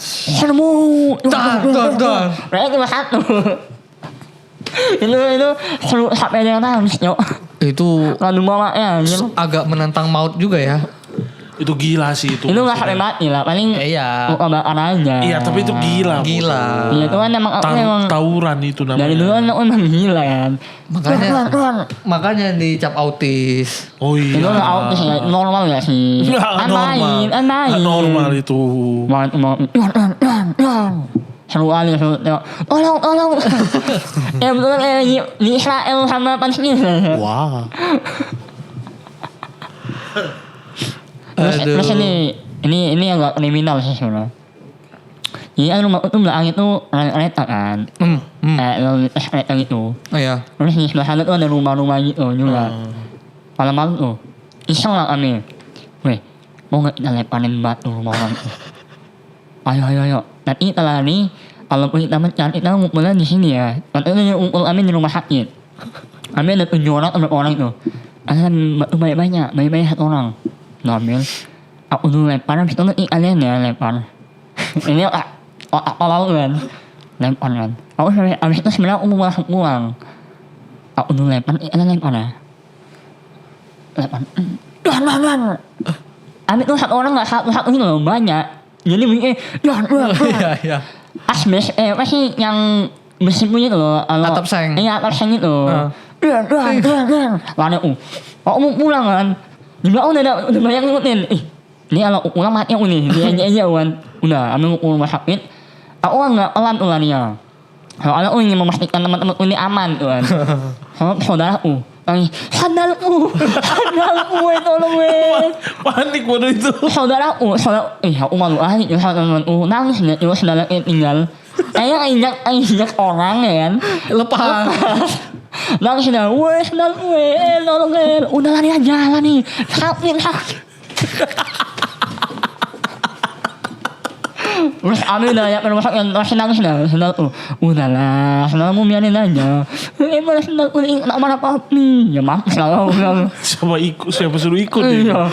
S2: Serbu.
S1: Dar.
S2: Mereka cuma satu. Itu seru sampai dengan nangis nyok.
S1: Itu
S2: Lalu mamanya.
S1: agak menantang maut juga ya.
S3: Itu gila sih itu.
S2: Itu gak sampai mati lah. Paling
S1: Iya.
S2: luka bakar aja.
S3: Iya tapi itu gila.
S1: Gila.
S2: Iya itu kan emang aku emang.
S3: Tawuran itu namanya.
S2: Dari dulu kan aku emang gila kan.
S1: Makanya dicap autis.
S3: Oh iya.
S2: Itu udah autis ya, normal gak sih?
S3: Nggak normal. Nggak normal itu.
S2: Seru kali, tengok. Tolong. Ya betul kan di Israel sama Palestina.
S3: Wah.
S2: Terus ini Ini agak kriminal sih sebenarnya. Jadi kan rumah itu belakang itu reta kan. Reta gitu.
S1: Oh iya.
S2: Terus di sebelah sana tuh ada rumah-rumah gitu juga. Malam-malam tuh iseng lah kami. Weh, mau gak kita lemparin batu rumah orang tuh? Ayo. Nanti kita lari. Kalau kita mencari, kita ngumpulnya di sini ya. Nanti kita ngumpul kami di rumah sakit. Kami ada 7 orang atau berapa orang itu. Ada batu banyak-banyak 1 orang. Ngambil. Aku dulu lempar, habis itu nanti kalian ya lempar. Ini otak tolol kan. Lempar kan. Aku sampai, habis itu sebenarnya aku mau langsung pulang. Aku dulu lempar, kalian lempar ya. Lempar. Dan. Habis itu 1 orang gak satu gitu loh, banyak. Jadi bunyinya,
S1: Iya.
S2: Asbes, apa sih yang mesin punya itu loh.
S1: Atap seng.
S2: Iya, atap seng itu. Dan. Lari aku. Aku mau pulang kan. Juga udah banyak ngikutin. Ini kalau pulang mati aku nih. Dia aja kan. Udah, ambil ke rumah sakit. Aku kan gak pelan tuh larinya. Kalau aku ingin memastikan teman-temanku ini aman tuh kan. Sama saudaraku. Sandalku, tolong weh.
S3: Panik waduh itu.
S2: Saudaraku, aku malu aja teman-temanku nangis lihat juga sandalnya tinggal. Injak orang ya kan.
S1: Lepas.
S2: Nangis dah, weh sandalku tolong udah lari aja lah nih. Sakit. Terus Ami udah ya rumah sakit masih nangis dah sandalku. Udahlah, sandalmu biarin aja. Malah sandalku ini nak marah papi. Ya mampus lah aku bilang.
S3: Siapa suruh ikut
S2: Iya.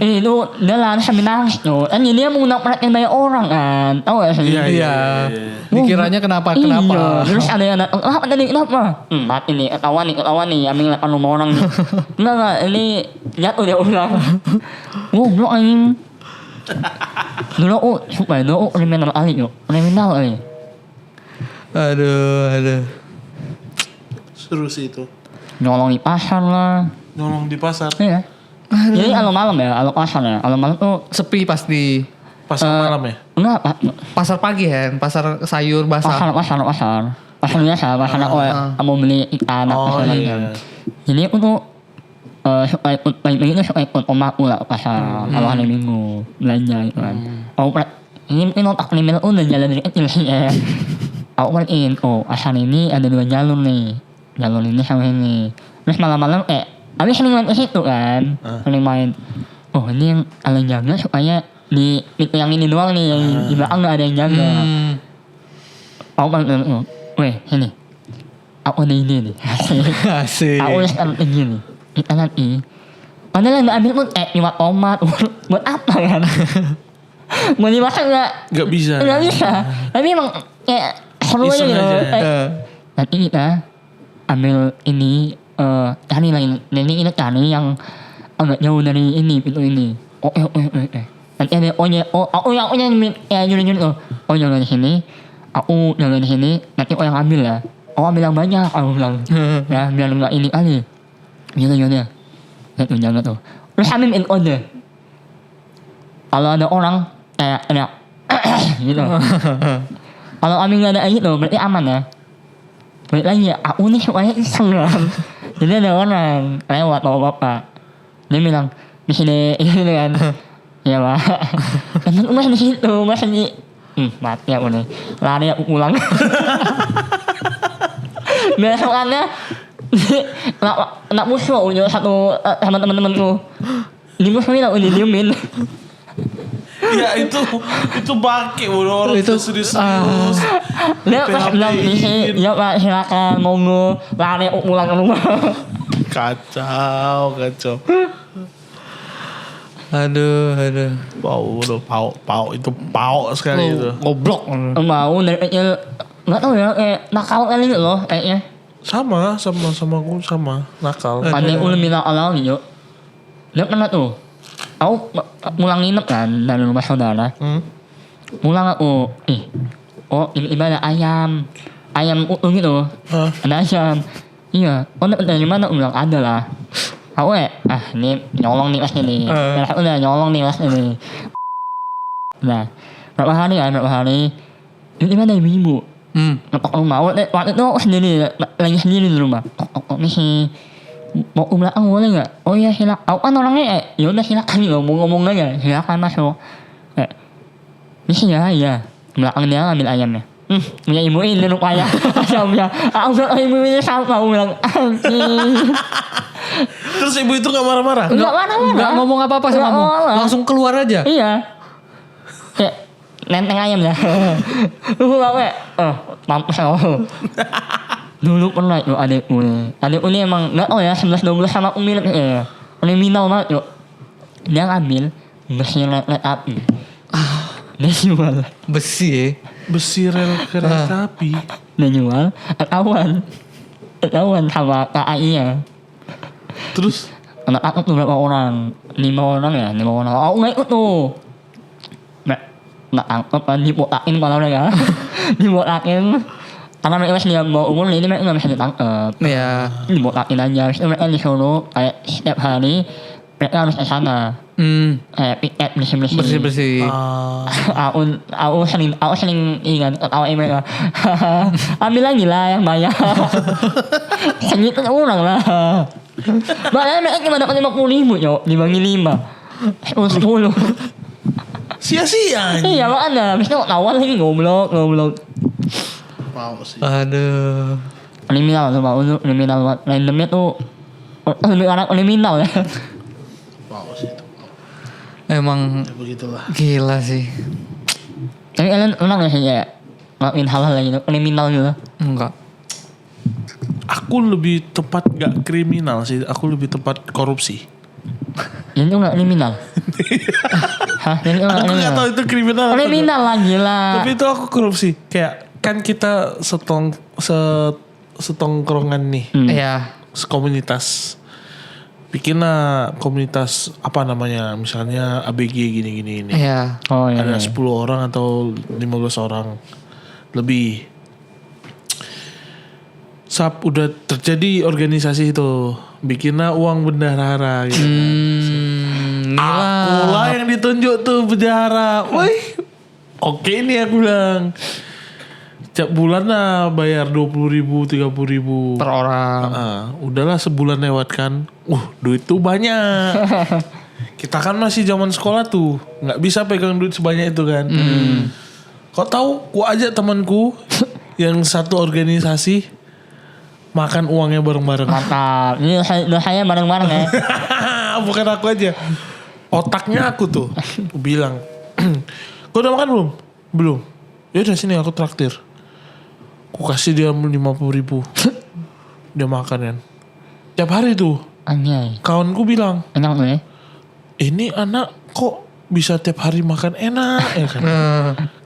S2: Itu dia lari sambil nangis tuh. Kan dia mau perhatian banyak orang kan. Tahu gak sih?
S1: Iya. Dikiranya kenapa?
S2: Iya. Terus ada yang datang, kenapa? Mati nih, ketahuan nih, ambil lepan rumah orang nih. Enggak, ini jatuh dia ulang. Goblok anjing. Dulu supaya kriminal kali yuk. Kriminal kali.
S1: Aduh.
S3: Seru sih itu.
S2: Nyolong di pasar lah.
S3: Nolong di pasar.
S2: Iya. Jadi kalau malam ya, kalau pasar ya. Kalau malam tuh
S1: Sepi pasti.
S3: Pasar malam ya?
S2: enggak,
S1: Pasar pagi ya, pasar sayur basah.
S2: pasar biasa, pasar aku mau beli ikan apa
S3: Iya.
S2: Jadi aku tuh suka ikut pagi-pagi itu suka ikut omaku lah ke pasar kalau hari minggu belanja gitu kan. Aku ini mungkin otak kriminal udah jalan dari kecil sih ya. Aku perhatiin, asal ini ada 2 jalur nih. Jalur ini sama ini. Terus malam-malam habis sering main ke situ kan. Sering main. Ini yang kalian jaga supaya di itu yang ini doang nih, yang di belakang gak ada yang jaga. Aku kan, weh sini. Aku ada ide nih.
S1: Asik.
S2: Aku udah gini. Kita nanti. Padahal yang ambil pun lewat tomat. Buat apa kan? Mau dimasak
S3: Gak bisa.
S2: Gak bisa. Tapi emang kayak seru aja
S3: Iseng
S2: gitu.
S3: aja.
S2: Nanti kita ambil ini. Cari lain. Nanti kita cari yang agak jauh dari ini. Pintu ini. Nanti ada aku yang nyuri tuh. Jangan di sini. Aku jangan di sini. Nanti yang ambil ya. Ambil yang banyak. Aku bilang. Ya biar enggak ini kali. Gitu. Lihat tuh jangan tuh. Terus ambil in order. Kalau ada orang kayak gitu. Kalau ambil nggak ada gitu berarti aman ya. Balik lagi ya. Aku nih supaya iseng kan. Jadi ada orang lewat bapak. Dia bilang di sini ini kan. Ya pak. Dan masih di situ masih mati aku nih. Lari aku pulang. Besokannya nak musuh punya satu sama teman-temanku. Dimusuhin aku didiemin.
S3: Ya itu baki orang itu serius.
S2: Dia pas bilang ya pak silakan monggo lari aku pulang ke rumah.
S3: Kacau.
S1: Aduh.
S3: Pau itu pau sekali itu.
S1: Goblok.
S2: Mau dari kecil nggak tahu ya nakal kali loh kayaknya.
S3: Sama aku sama nakal.
S2: Pandai udah bilang awal gitu. Dia pernah tuh. Aku pulang nginep kan dari rumah saudara. Pulang aku. Tiba-tiba ada ayam utuh gitu. Ada ayam. Iya. Dari mana? Aku bilang ada lah. Aku ini nyolong nih mas ini. Aku udah nyolong nih mas ini. Nah, berapa hari? Tiba-tiba ada ibu. Ngetok rumah. Waktu itu aku lagi sendiri di rumah. Nih mau ke belakang boleh nggak? Oh iya silakan. Aku kan orangnya ya udah silakan gitu. Mau ngomong aja silakan masuk. Iya. Belakang dia ngambil ayamnya. Punya ibu ini rupanya. Ayamnya. Aku bilang ibu ini sama. Aku bilang
S3: Terus ibu itu gak marah-marah?
S2: Enggak marah-marah.
S1: Nggak ngomong apa-apa sama kamu. Langsung keluar aja.
S2: Iya. Kayak nenteng ayam ya. Lu apa? Mampus aku. Dulu pernah yuk adikku ini emang gak tau ya 11-12 sama aku mirip ya. Kriminal banget yuk. Dia ngambil besi rel api. Dia jual.
S1: Besi ya.
S3: Besi rel kereta api.
S2: Dia jual. Ketahuan sama KAI-nya.
S3: Terus?
S2: Anak aku tuh berapa orang? 5 orang ya. Aku gak ikut tuh. Nggak angkep kan. Dibotakin kalau mereka. Dibotakin. Karena mereka masih bawa umur ini mereka gak bisa ditangkep.
S1: Iya.
S2: Dibotakin aja. Terus mereka disuruh kayak setiap hari mereka harus ke sana. Kayak piket bersih-bersih.
S1: Bersih.
S2: Aku sering ingat ketawain mereka. Ambil lagi lah yang banyak. Segitu orang lah. Makanya mereka cuma dapat 50.000 yuk. Dibagi 5. 10.
S3: Sia-sia.
S2: Iya makanya. Habisnya kok tawar lagi goblok.
S3: Mau sih.
S1: Aduh.
S2: Kriminal tuh Pak. Kriminal banget. Randomnya tuh lebih anak kriminal ya.
S3: Mau sih itu.
S1: Emang
S3: Ya begitulah.
S1: gila sih.
S2: Tapi kalian pernah gak sih ya ngelakuin hal-hal gitu kriminal gitu?
S1: Enggak.
S3: Aku lebih tepat gak kriminal sih. Aku lebih tepat korupsi.
S2: Ini tuh gak kriminal. Hah? Ini tuh gak
S3: Aku
S2: kriminal.
S3: gak tahu itu kriminal.
S2: Kriminal lah gila.
S3: Tapi itu aku korupsi. Kayak kan kita setongkrongan nih.
S1: Iya.
S3: Komunitas. Bikinlah komunitas apa namanya. Misalnya ABG gini-gini ini.
S1: Iya.
S2: Oh iya.
S3: Ada 10 orang atau 15 orang lebih. Udah terjadi organisasi itu. Bikinlah uang bendahara gitu. Akulah yang ditunjuk tuh bendahara. Wih, oke nih aku bilang. Tiap bulan lah bayar 20.000, 30.000
S1: Per orang.
S3: udahlah sebulan lewat kan. Duit tuh banyak. Kita kan masih zaman sekolah tuh, nggak bisa pegang duit sebanyak itu kan. Kau tahu, gua ajak temanku yang satu organisasi makan uangnya bareng-bareng.
S2: Mantap. Ini saya bareng-bareng ya.
S3: Bukan aku aja. Otaknya aku tuh. Aku bilang, kau udah makan belum? Belum. Ya udah sini aku traktir. Aku kasih dia 50.000. Dia makan kan. Tiap hari tuh.
S2: Anjay.
S3: Kawanku bilang,
S2: Enak tuh ya.
S3: ini anak kok bisa tiap hari makan enak ya kan.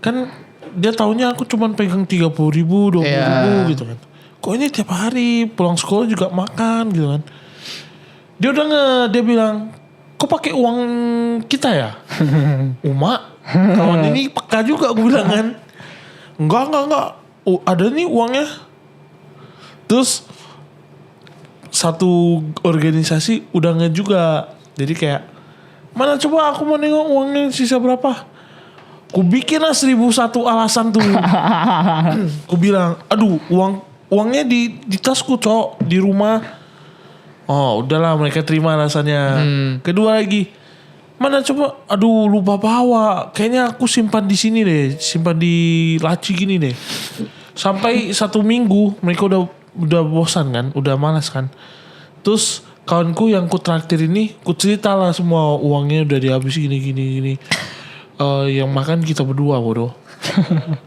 S3: Kan dia taunya aku cuman pegang 30.000, 20.000 gitu kan. Kok ini tiap hari pulang sekolah juga makan gitu kan. Dia udah dia bilang, kok pakai uang kita ya? Uma, kawan ini peka juga aku bilang kan. Enggak. Ada nih uangnya. Terus satu organisasi udah juga. Jadi kayak, mana coba aku mau nengok uangnya sisa berapa. Ku bikin lah 1.001 alasan tuh. Ku bilang, aduh uangnya di tasku cok, di rumah. Oh udahlah mereka terima alasannya. Kedua lagi, mana coba, aduh lupa bawa. Kayaknya aku simpan di sini deh, simpan di laci gini deh. Sampai 1 minggu mereka udah bosan kan, udah malas kan. Terus kawanku yang ku traktir ini, ku cerita lah semua uangnya udah dihabis gini. Yang makan kita berdua bodoh.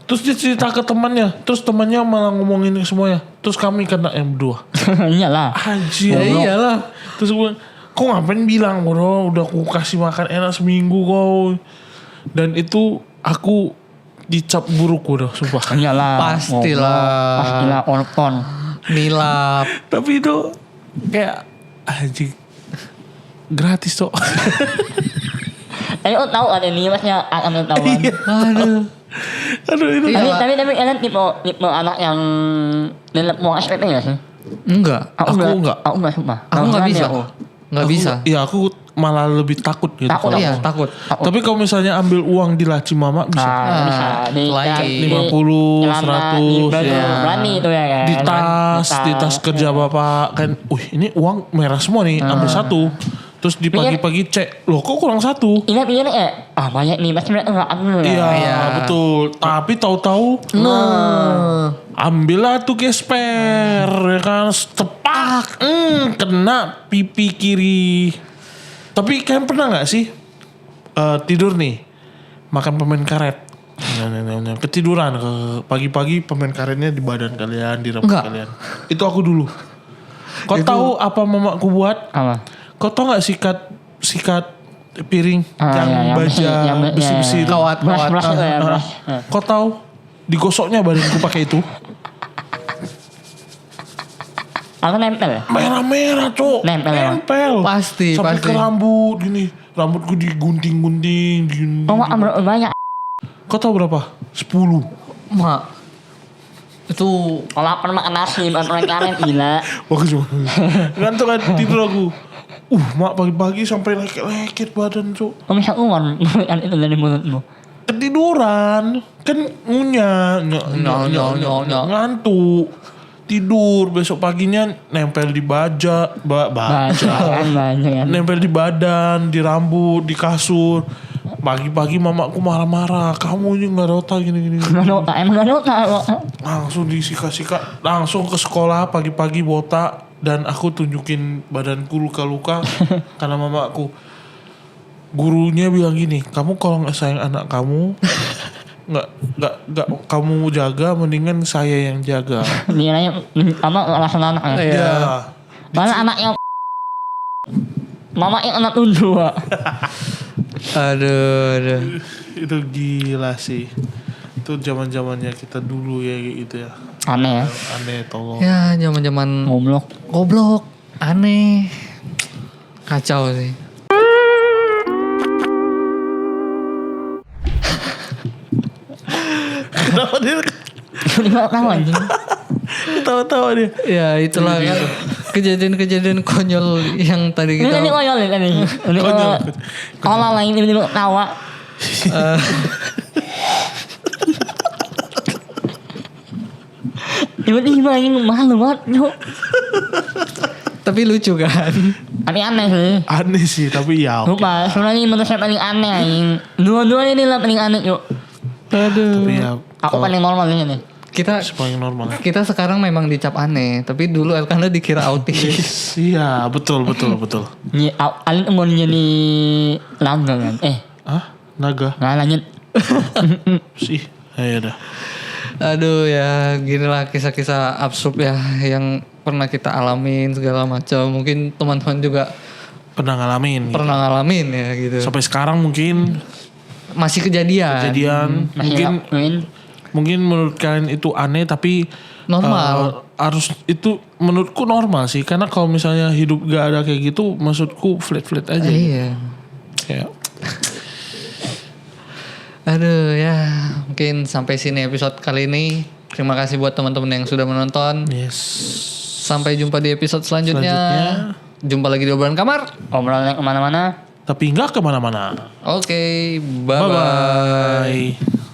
S3: Terus dia cerita ke temannya, terus temannya malah ngomongin semuanya. Terus kami kena yang berdua.
S2: Iyalah.
S3: Anjir.
S1: Ya iyalah.
S3: Terus gue, kau ngapain bilang bodoh, udah aku kasih makan enak seminggu kau. Dan itu aku dicap buruk udah, sumpah.
S2: Iyalah.
S1: Pastilah.
S2: Orpon.
S1: Nilap.
S3: Tapi itu kayak anjing gratis tuh.
S2: Tapi tahu ada nih masnya akan tahu.
S3: Aduh itu.
S2: Tapi kalian tipe anak yang mau SPP gak sih?
S1: Enggak.
S3: Aku enggak.
S2: Aku enggak sumpah.
S1: Aku enggak bisa. Enggak bisa.
S3: Iya aku malah lebih takut gitu.
S2: Takut,
S3: kalau
S1: Iya,
S3: aku.
S1: takut.
S3: Tapi kalau misalnya ambil uang di laci mama bisa.
S2: Bisa.
S1: Selain
S3: 50, 100 ya.
S2: Berani itu ya kan.
S3: Di tas kerja bapak kan. Ini uang merah semua nih. Ambil satu. Terus di pagi-pagi cek, loh kok kurang 1?
S2: Ingat banyak nih, pasti mereka nggak ambil.
S3: Iya, betul. Tapi tahu-tahu ambillah tuh gesper, ya kan, tepak, kena pipi kiri. Tapi kalian pernah nggak sih tidur nih, makan permen karet, ketiduran ke pagi-pagi permen karetnya di badan kalian, di rambut
S1: Enggak.
S3: kalian. Itu aku dulu. Kau tahu apa mamaku buat?
S2: Apa?
S3: Kau tahu nggak sikat piring yang
S2: iya,
S3: baja besi-besi itu?
S1: Kawat.
S2: Beras itu ya, beras.
S3: Kau tahu digosoknya badanku pakai itu?
S2: Aku nempel ya?
S3: Merah-merah, Cok.
S2: Nempel ya?
S3: Nempel.
S1: Pasti,
S3: Sampai
S1: pasti.
S3: ke rambut gini. Rambutku digunting-gunting.
S2: Oh, ambil banyak.
S3: Kau tahu berapa? 10.
S1: Mak. Itu
S2: Kalau lapar makan nasi, makan karet gila.
S3: Bagus banget. Ngantuk kan tidur aku. Mak pagi-pagi sampai leket-leket badan, Cok.
S2: Kamu bisa keluar yang itu dari mulutmu.
S3: Ketiduran. Kan ngunyah. Ngantuk. Tidur. Besok paginya nempel di baja.
S2: Banyak kan.
S3: Nempel di badan, di rambut, di kasur. Pagi-pagi mamaku marah-marah. Kamu ini gak ada otak gini-gini.
S2: Emang gak ada otak.
S3: Langsung disika-sika. Langsung ke sekolah pagi-pagi botak. Dan aku tunjukin badanku luka-luka. Karena mamaku. Gurunya bilang gini. Kamu kalau gak sayang anak kamu. Gak kamu jaga. Mendingan saya yang jaga.
S2: Nilainya langsung anaknya.
S1: Iya.
S2: Mana anaknya mama yang anak tunduk.
S1: aduh.
S3: Itu gila sih. Itu zaman-zamannya kita dulu ya gitu ya.
S2: Aneh ya.
S3: Aneh tolong.
S1: Ya, zaman-zaman goblok, aneh. Kacau sih.
S3: Kenapa dia
S2: Nggak tahu anjing.
S3: ketawa-tawa dia?
S1: Ya, itulah kan kejadian-kejadian konyol yang tadi
S2: Ini
S1: kita
S2: konyol ini. Ini
S3: Konyol.
S2: kalau lain ini tawa. Tiba-tiba ini malu banget. Yuk.
S1: tapi lucu kan.
S2: Aneh sih.
S3: Aneh sih tapi ya oke.
S2: Lupa, sebenarnya menurut saya paling aneh anjing. Dua-dua ini lah paling aneh yuk.
S1: Aduh.
S3: Tapi ya
S2: Aku paling normal ini nih.
S1: Kita
S3: paling normal.
S1: kita sekarang memang dicap aneh, tapi dulu Elkana dikira autis.
S3: Iya betul.
S2: Ini Alin mau jadi langga kan?
S3: Naga
S2: Nggak lanjut.
S3: sih. Ayo dah.
S1: Aduh ya, ginilah kisah-kisah absurd ya yang pernah kita alamin segala macam. Mungkin teman-teman juga
S3: Pernah ngalamin.
S1: pernah ngalamin ya gitu.
S3: Sampai sekarang mungkin
S1: Masih kejadian.
S3: mungkin menurut kalian itu aneh tapi
S1: Normal.
S3: harus itu menurutku normal sih karena kalau misalnya hidup gak ada kayak gitu maksudku flat aja.
S1: Iya.
S3: Kayak
S1: Aduh ya, mungkin sampai sini episode kali ini. Terima kasih buat teman-teman yang sudah menonton.
S3: yes.
S1: Sampai jumpa di episode selanjutnya. Jumpa lagi di obrolan kamar.
S2: Obrolan kemana-mana.
S3: Tapi nggak kemana-mana.
S1: Oke,
S3: Bye bye.